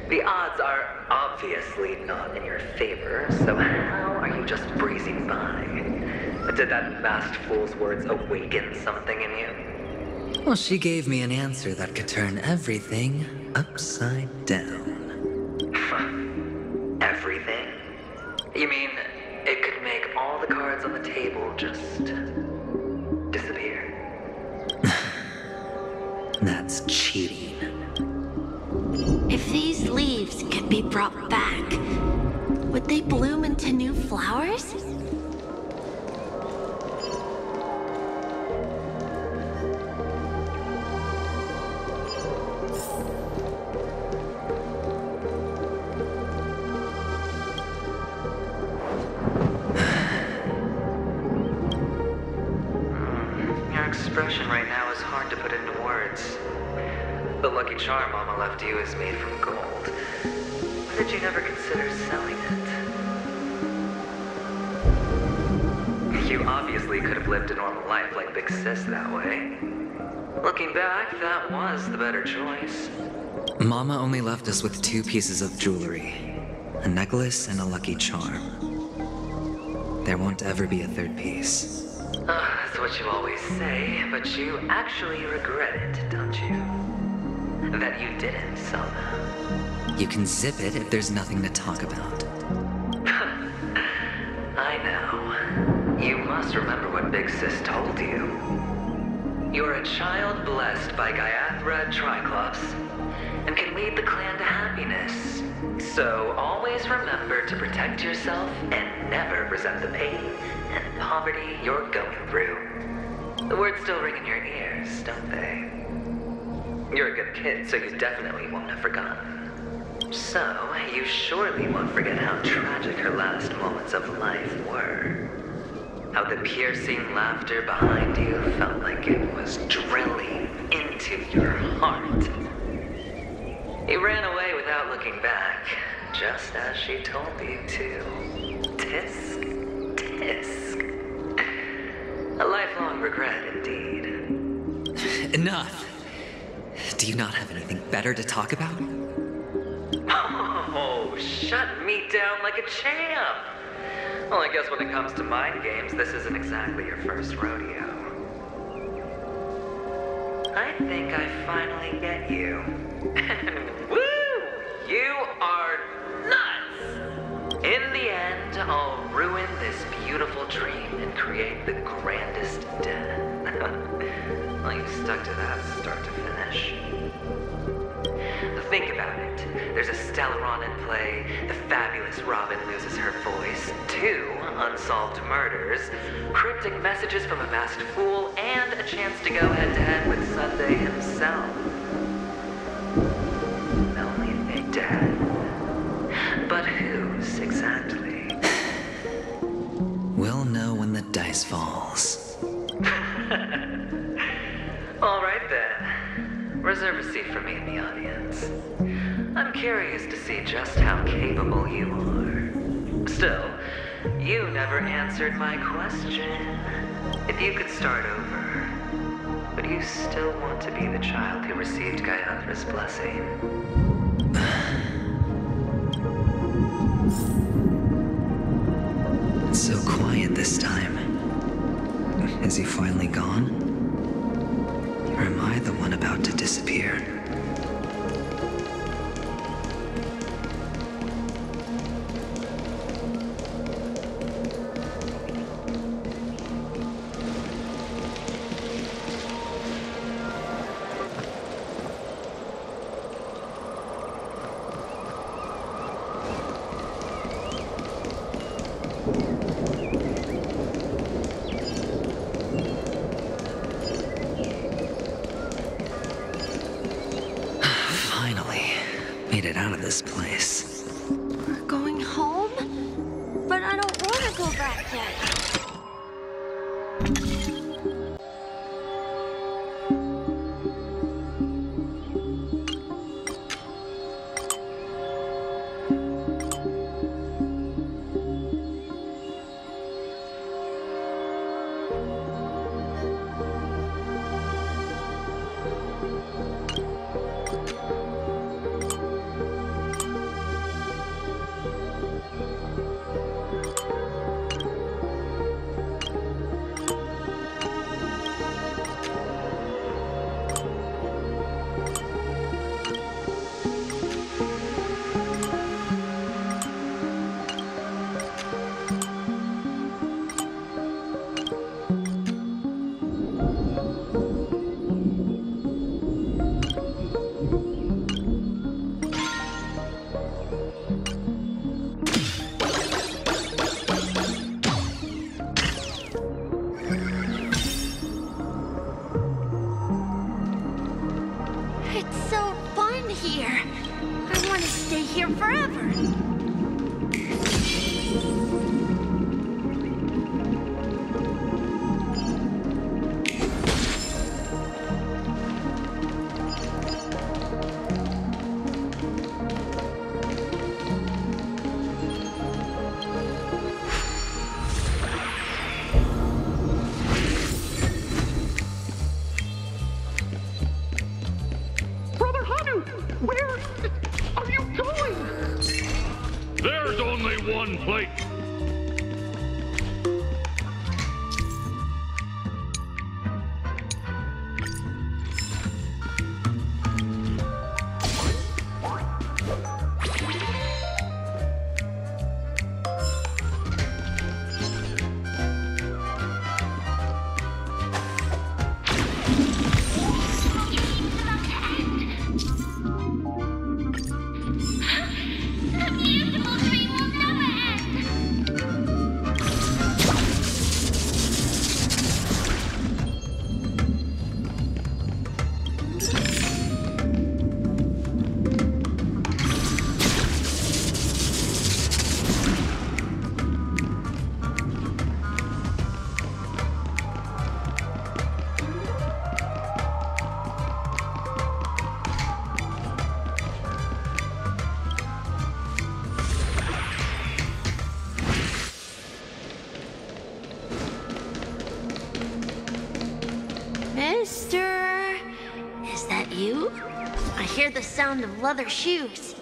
The odds are obviously not in your favor, so how are you just breezing by? Did that masked fool's words awaken something in you? Well, she gave me an answer that could turn everything upside down. Everything? You mean it could make all the cards on the table just disappear? That's cheating. If these leaves could be brought back, would they bloom into new flowers? Your expression right now is hard to put into words. The lucky charm Mama left you is made from gold. Why did you never consider selling it? You obviously could have lived a normal life like Big Sis that way. Looking back, that was the better choice. Mama only left us with 2 pieces of jewelry. A necklace and a lucky charm. There won't ever be a 3rd piece. That's what you always say, but you actually regret it, don't you? That you didn't sell them. You can zip it if there's nothing to talk about. I know. You must remember what Big Sis told you. You're a child blessed by Gaiathra Triclops and can lead the clan to happiness. So always remember to protect yourself and never resent the pain and poverty you're going through. The words still ring in your ears, don't they? You're a good kid, so you definitely won't have forgotten. So, you surely won't forget how tragic her last moments of life were. How the piercing laughter behind you felt like it was drilling into your heart. You ran away without looking back, just as she told you to. Tisk, tisk. A lifelong regret, indeed. Enough! Do you not have anything better to talk about? Oh, shut me down like a champ! Well, I guess when it comes to mind games, this isn't exactly your first rodeo. I think I finally get you. And woo! You are nuts! In the end, I'll ruin this beautiful dream and create the grandest death. Well, you stuck to that start to finish. Think about it. There's a Stellaron in play, the fabulous Robin loses her voice, 2 unsolved murders, cryptic messages from a masked fool, and a chance to go head-to-head with Sunday himself. The only thing dead. But whose exactly? We'll know when the dice falls. All right then. Reserve a seat for me in the audience. I'm curious to see just how capable you are. Still, you never answered my question. If you could start over, would you still want to be the child who received Gaiathra's blessing? It's so quiet this time. Is he finally gone? Or am I the one about to disappear? Made it out of this place. We're going home? But I don't want to go back yet. It's so fun here. I want to stay here forever. There's only one place. Mister, is that you? I hear the sound of leather shoes.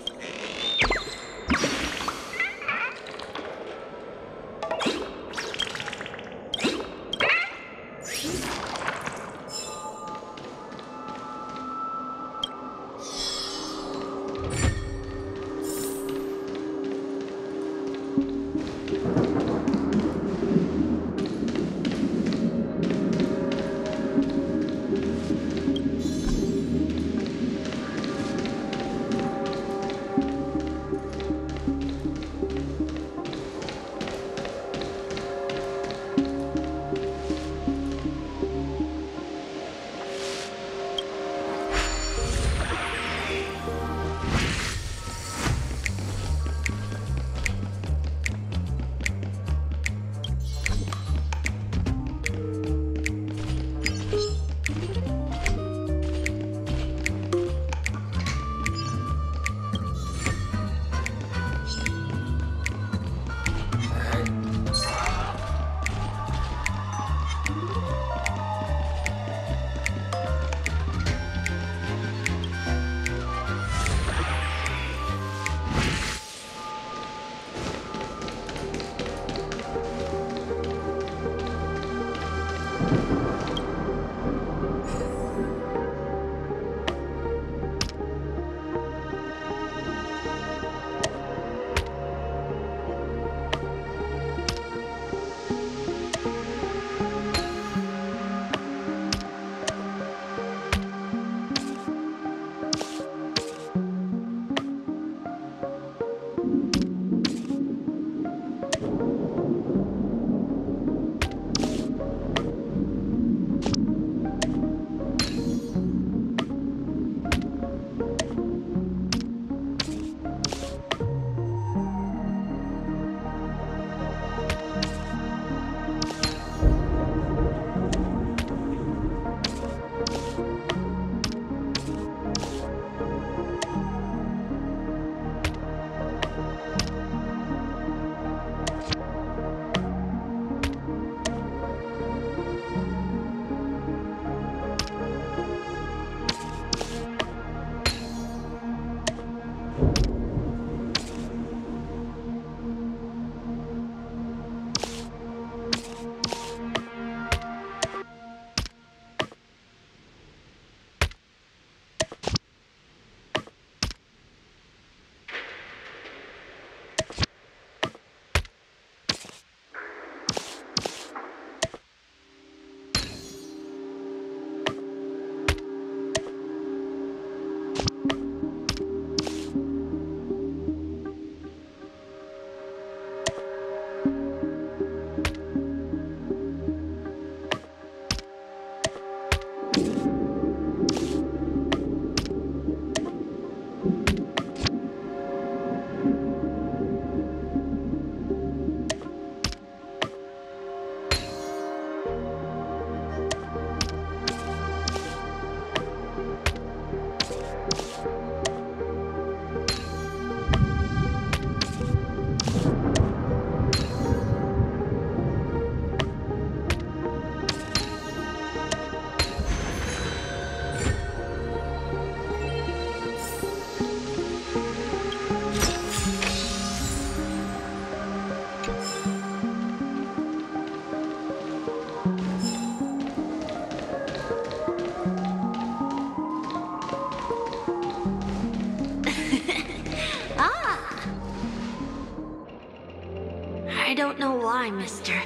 don't know why, mister,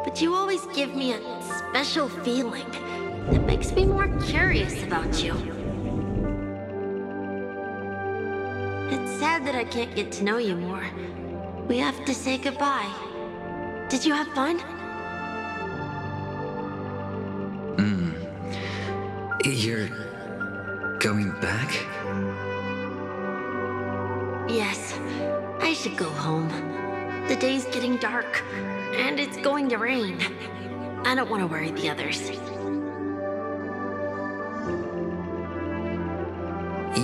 but you always give me a special feeling that makes me more curious about you. It's sad that I can't get to know you more. We have to say goodbye. Did you have fun? You're going back? Yes, I should go home. The day's getting dark, and it's going to rain. I don't want to worry the others.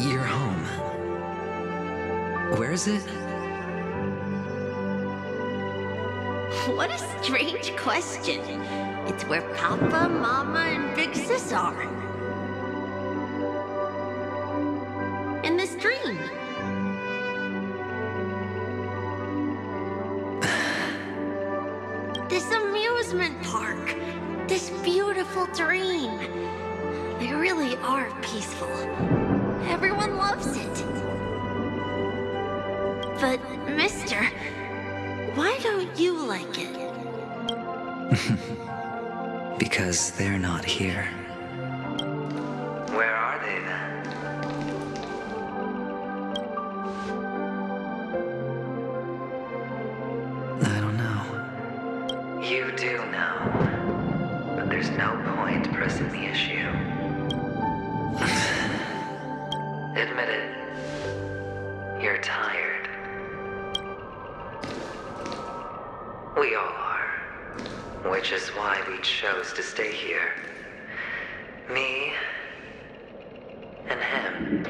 You're home. Where is it? What a strange question. It's where Papa, Mama, and Big Sis are. In this dream. This amusement park. This beautiful dream. They really are peaceful. Everyone loves it. But, mister, why don't you like it? Because they're not here. Where are they then? I don't know. You do know. But there's no point pressing the issue. Admit it. You're tired. We all are. Which is why we chose to stay here. Me and him.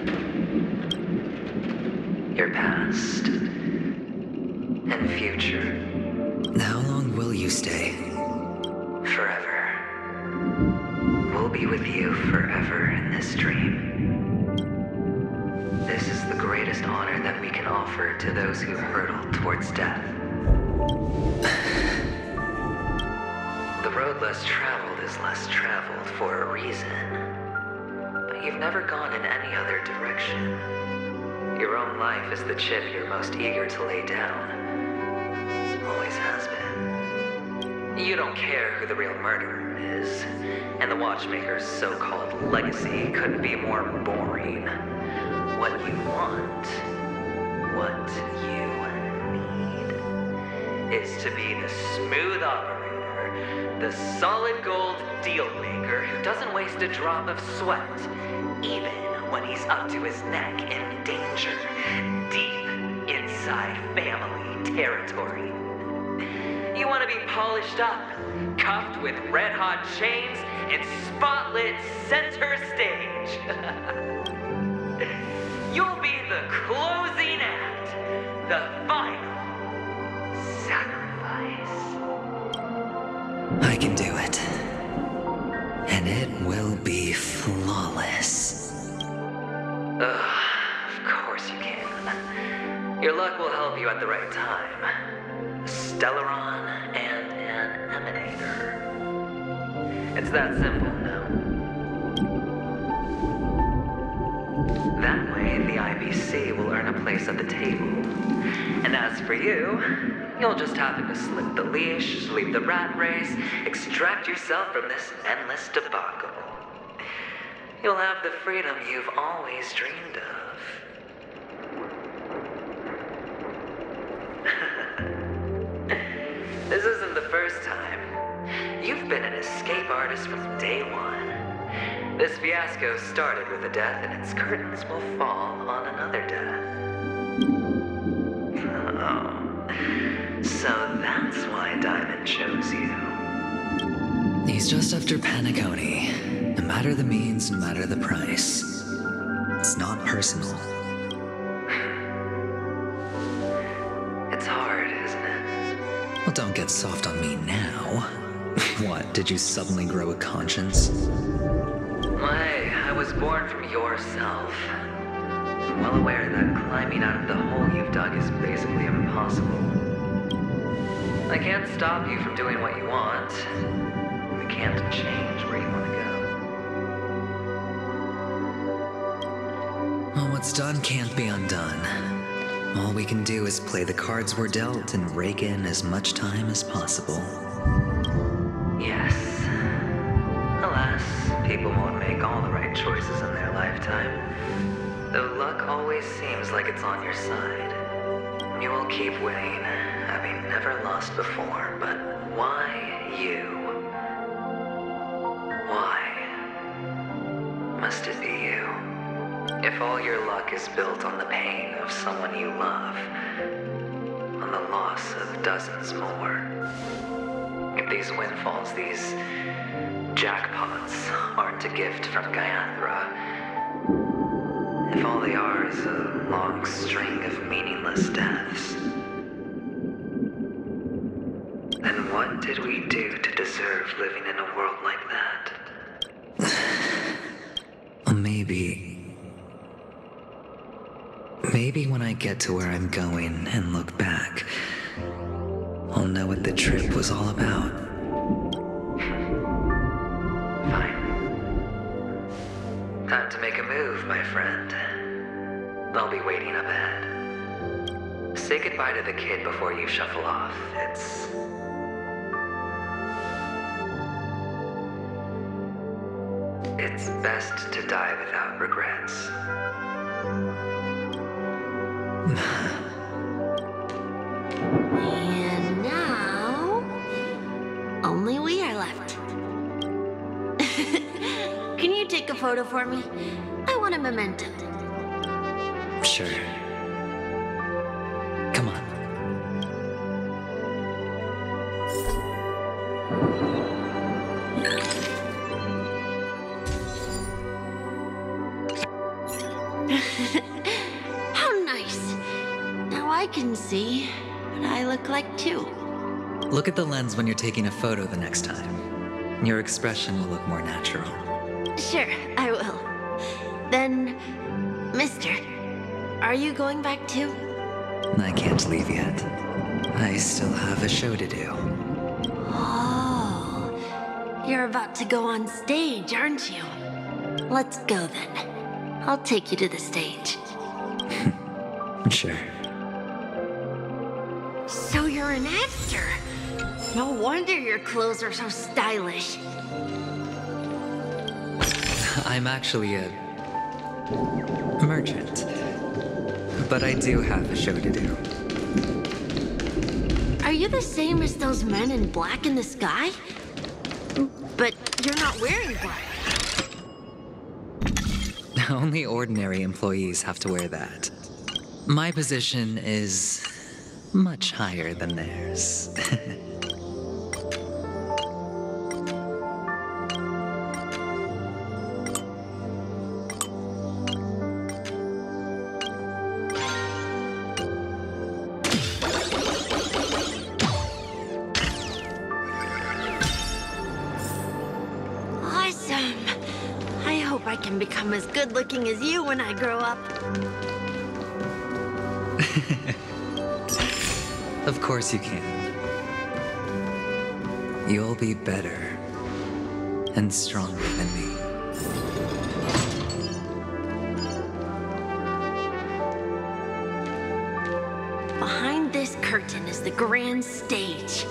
Your past and future. How long will you stay? Forever. We'll be with you forever in this dream. This is the greatest honor that we can offer to those who hurtle towards death. The road less traveled is less traveled for a reason. But you've never gone in any other direction. Your own life is the chip you're most eager to lay down. Always has been. You don't care who the real murderer is, and the Watchmaker's so-called legacy couldn't be more boring. What you want, what you need, is to be the smooth operator, the solid gold deal maker who doesn't waste a drop of sweat, even when he's up to his neck in danger, deep inside family territory. You want to be polished up, cuffed with red-hot chains, and spotlit center stage. You'll be the closing act, the final sacrifice. I can do it. And it will be flawless. Of course you can. Your luck will help you at the right time. A Stellaron and an Emanator. It's that simple, no? That way, the IBC will earn a place at the table. And as for you, you'll just happen to slip the leash, sweep the rat race, extract yourself from this endless debacle. You'll have the freedom you've always dreamed of. This isn't the first time. You've been an escape artist from day one. This fiasco started with a death, and its curtains will fall on another death. Oh. So that's why Diamond chose you. He's just after Penacony. No matter the means, no matter the price. It's not personal. It's hard, isn't it? Well, don't get soft on me now. What, did you suddenly grow a conscience? Why, I was born from yourself. I'm well aware that climbing out of the hole you've dug is basically impossible. I can't stop you from doing what you want. We can't change where you want to go. Well, what's done can't be undone. All we can do is play the cards we're dealt and rake in as much time as possible. Yes. Alas, people won't make all the right choices in their lifetime. Though luck always seems like it's on your side. You will keep winning, having never lost before, but why you? Why must it be you? If all your luck is built on the pain of someone you love, on the loss of dozens more, if these windfalls, these jackpots, aren't a gift from Gayandra, if all they are is a long string of meaningless deaths, then what did we do to deserve living in a world like that? Maybe when I get to where I'm going and look back, I'll know what the trip was all about. Fine. Time to make a move, my friend. I'll be waiting up ahead. Say goodbye to the kid before you shuffle off. It's best to die without regrets. And now, only we are left. Can you take a photo for me? I want a memento. Sure. Come on. How nice. Now I can see what I look like too. Look at the lens when you're taking a photo the next time. Your expression will look more natural. Sure, I will. Then, mister, are you going back too? I can't leave yet. I still have a show to do. Oh, you're about to go on stage, aren't you? Let's go then. I'll take you to the stage. Sure. So you're an actor? No wonder your clothes are so stylish. I'm actually a merchant. But I do have a show to do. Are you the same as those men in black in the sky? But you're not wearing black. Only ordinary employees have to wear that. My position is much higher than theirs. Awesome. I hope I can become as good looking as you when I grow up. Of course you can. You'll be better and stronger than me. Behind this curtain is the grand stage.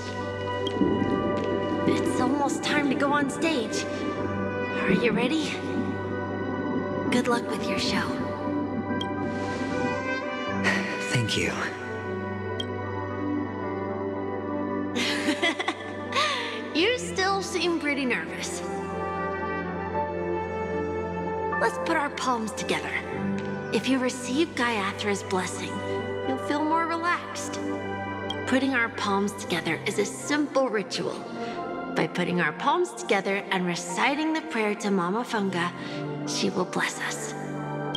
It's almost time to go on stage. Are you ready? Good luck with your show. Thank you. You still seem pretty nervous. Let's put our palms together. If you receive Gayathra's blessing, you'll feel more relaxed. Putting our palms together is a simple ritual. By putting our palms together and reciting the prayer to Mama Funga, she will bless us.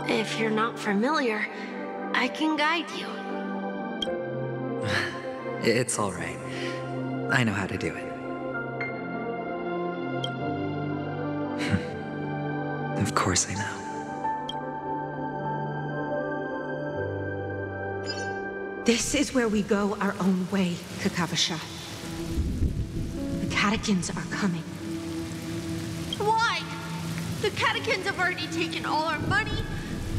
If you're not familiar, I can guide you. It's all right. I know how to do it. Of course I know. This is where we go our own way, Kakavasha. The catechins are coming. Why? The catechins have already taken all our money,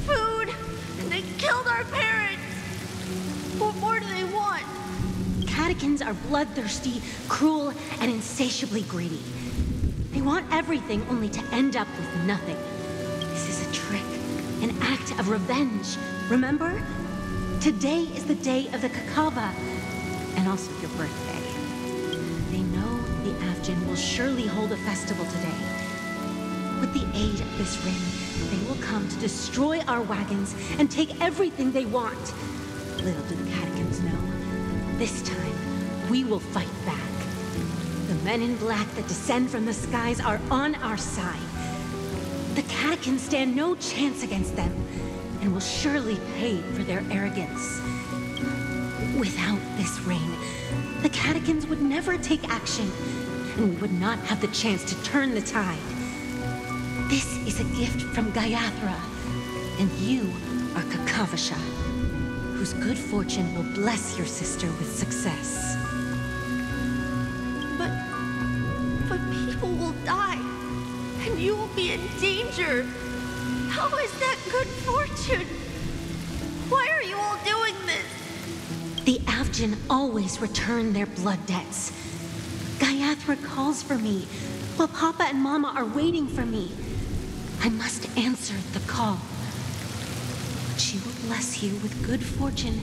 food, and they killed our parents. What more do they want? Catechins are bloodthirsty, cruel, and insatiably greedy. They want everything only to end up with nothing. This is a trick, an act of revenge. Remember? Today is the day of the Kakava, and also your birthday. They know the Avgin will surely hold a festival today. With the aid of this ring, they will come to destroy our wagons and take everything they want. Little do the Catechins know, this time we will fight back. The men in black that descend from the skies are on our side. The Catechins stand no chance against them, and will surely pay for their arrogance. Without this ring, the Catechins would never take action, and we would not have the chance to turn the tide. This is a gift from Gaiathra, and you are Kakavasha, whose good fortune will bless your sister with success. But people will die, and you will be in danger. How is that good fortune? Why are you all doing this? The Avgin always return their blood debts. Gaiathra calls for me, while Papa and Mama are waiting for me. I must answer the call. She will bless you with good fortune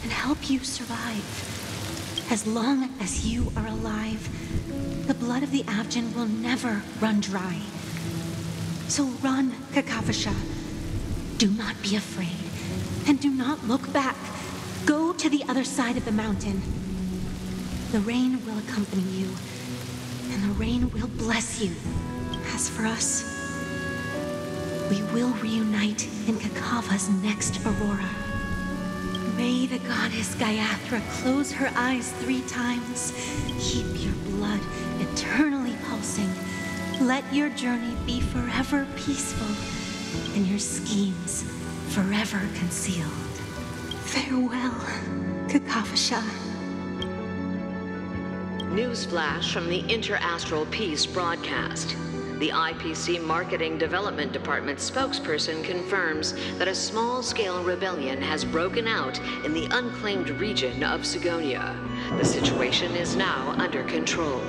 and help you survive. As long as you are alive, the blood of the Avgin will never run dry. So run, Kakavasha. Do not be afraid, and do not look back. Go to the other side of the mountain. The rain will accompany you, and the rain will bless you. As for us, we will reunite in Kakava's next aurora. May the goddess Gaiathra close her eyes 3 times. Keep your blood eternally pulsing. Let your journey be forever peaceful, and your schemes forever concealed. Farewell, Kakavasha. Newsflash from the Interastral Peace broadcast. The IPC Marketing Development Department spokesperson confirms that a small-scale rebellion has broken out in the unclaimed region of Sigonia. The situation is now under control.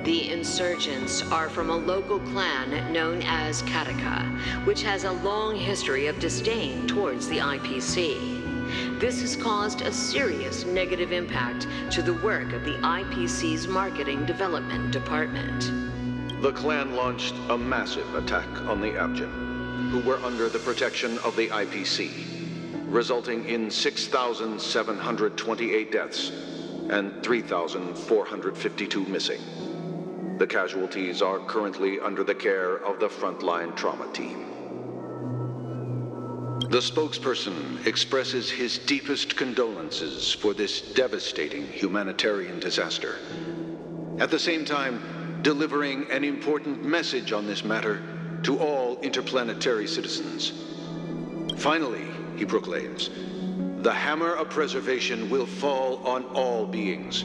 The insurgents are from a local clan known as Kataka, which has a long history of disdain towards the IPC. This has caused a serious negative impact to the work of the IPC's Marketing Development Department. The clan launched a massive attack on the Avgin, who were under the protection of the IPC, resulting in 6,728 deaths and 3,452 missing. The casualties are currently under the care of the frontline trauma team. The spokesperson expresses his deepest condolences for this devastating humanitarian disaster. At the same time, delivering an important message on this matter to all interplanetary citizens. Finally, he proclaims, the hammer of preservation will fall on all beings,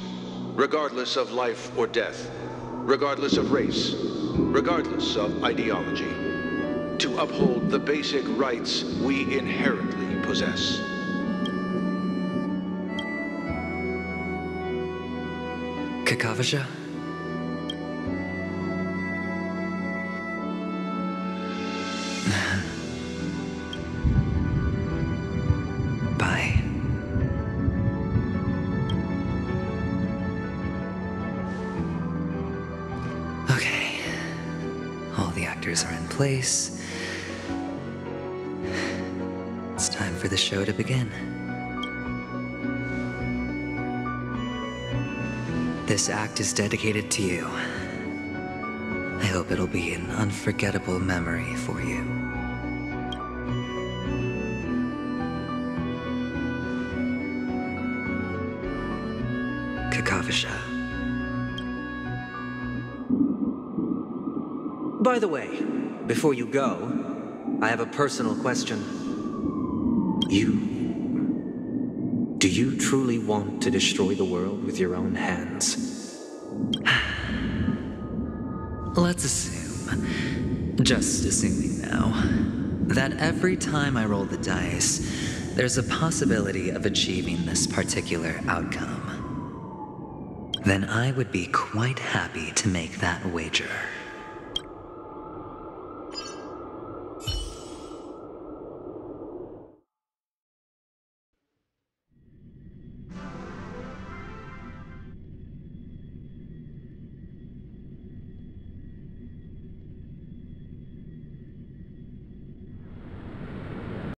regardless of life or death, regardless of race, regardless of ideology, to uphold the basic rights we inherently possess. Kakavasha? Bye. Okay. All the actors are in place. It's time for the show to begin. This act is dedicated to you. I hope it'll be an unforgettable memory for you. Kakavasha. By the way, before you go, I have a personal question. Do you truly want to destroy the world with your own hands? Let's assume, just assuming now, that every time I roll the dice, there's a possibility of achieving this particular outcome, then I would be quite happy to make that wager.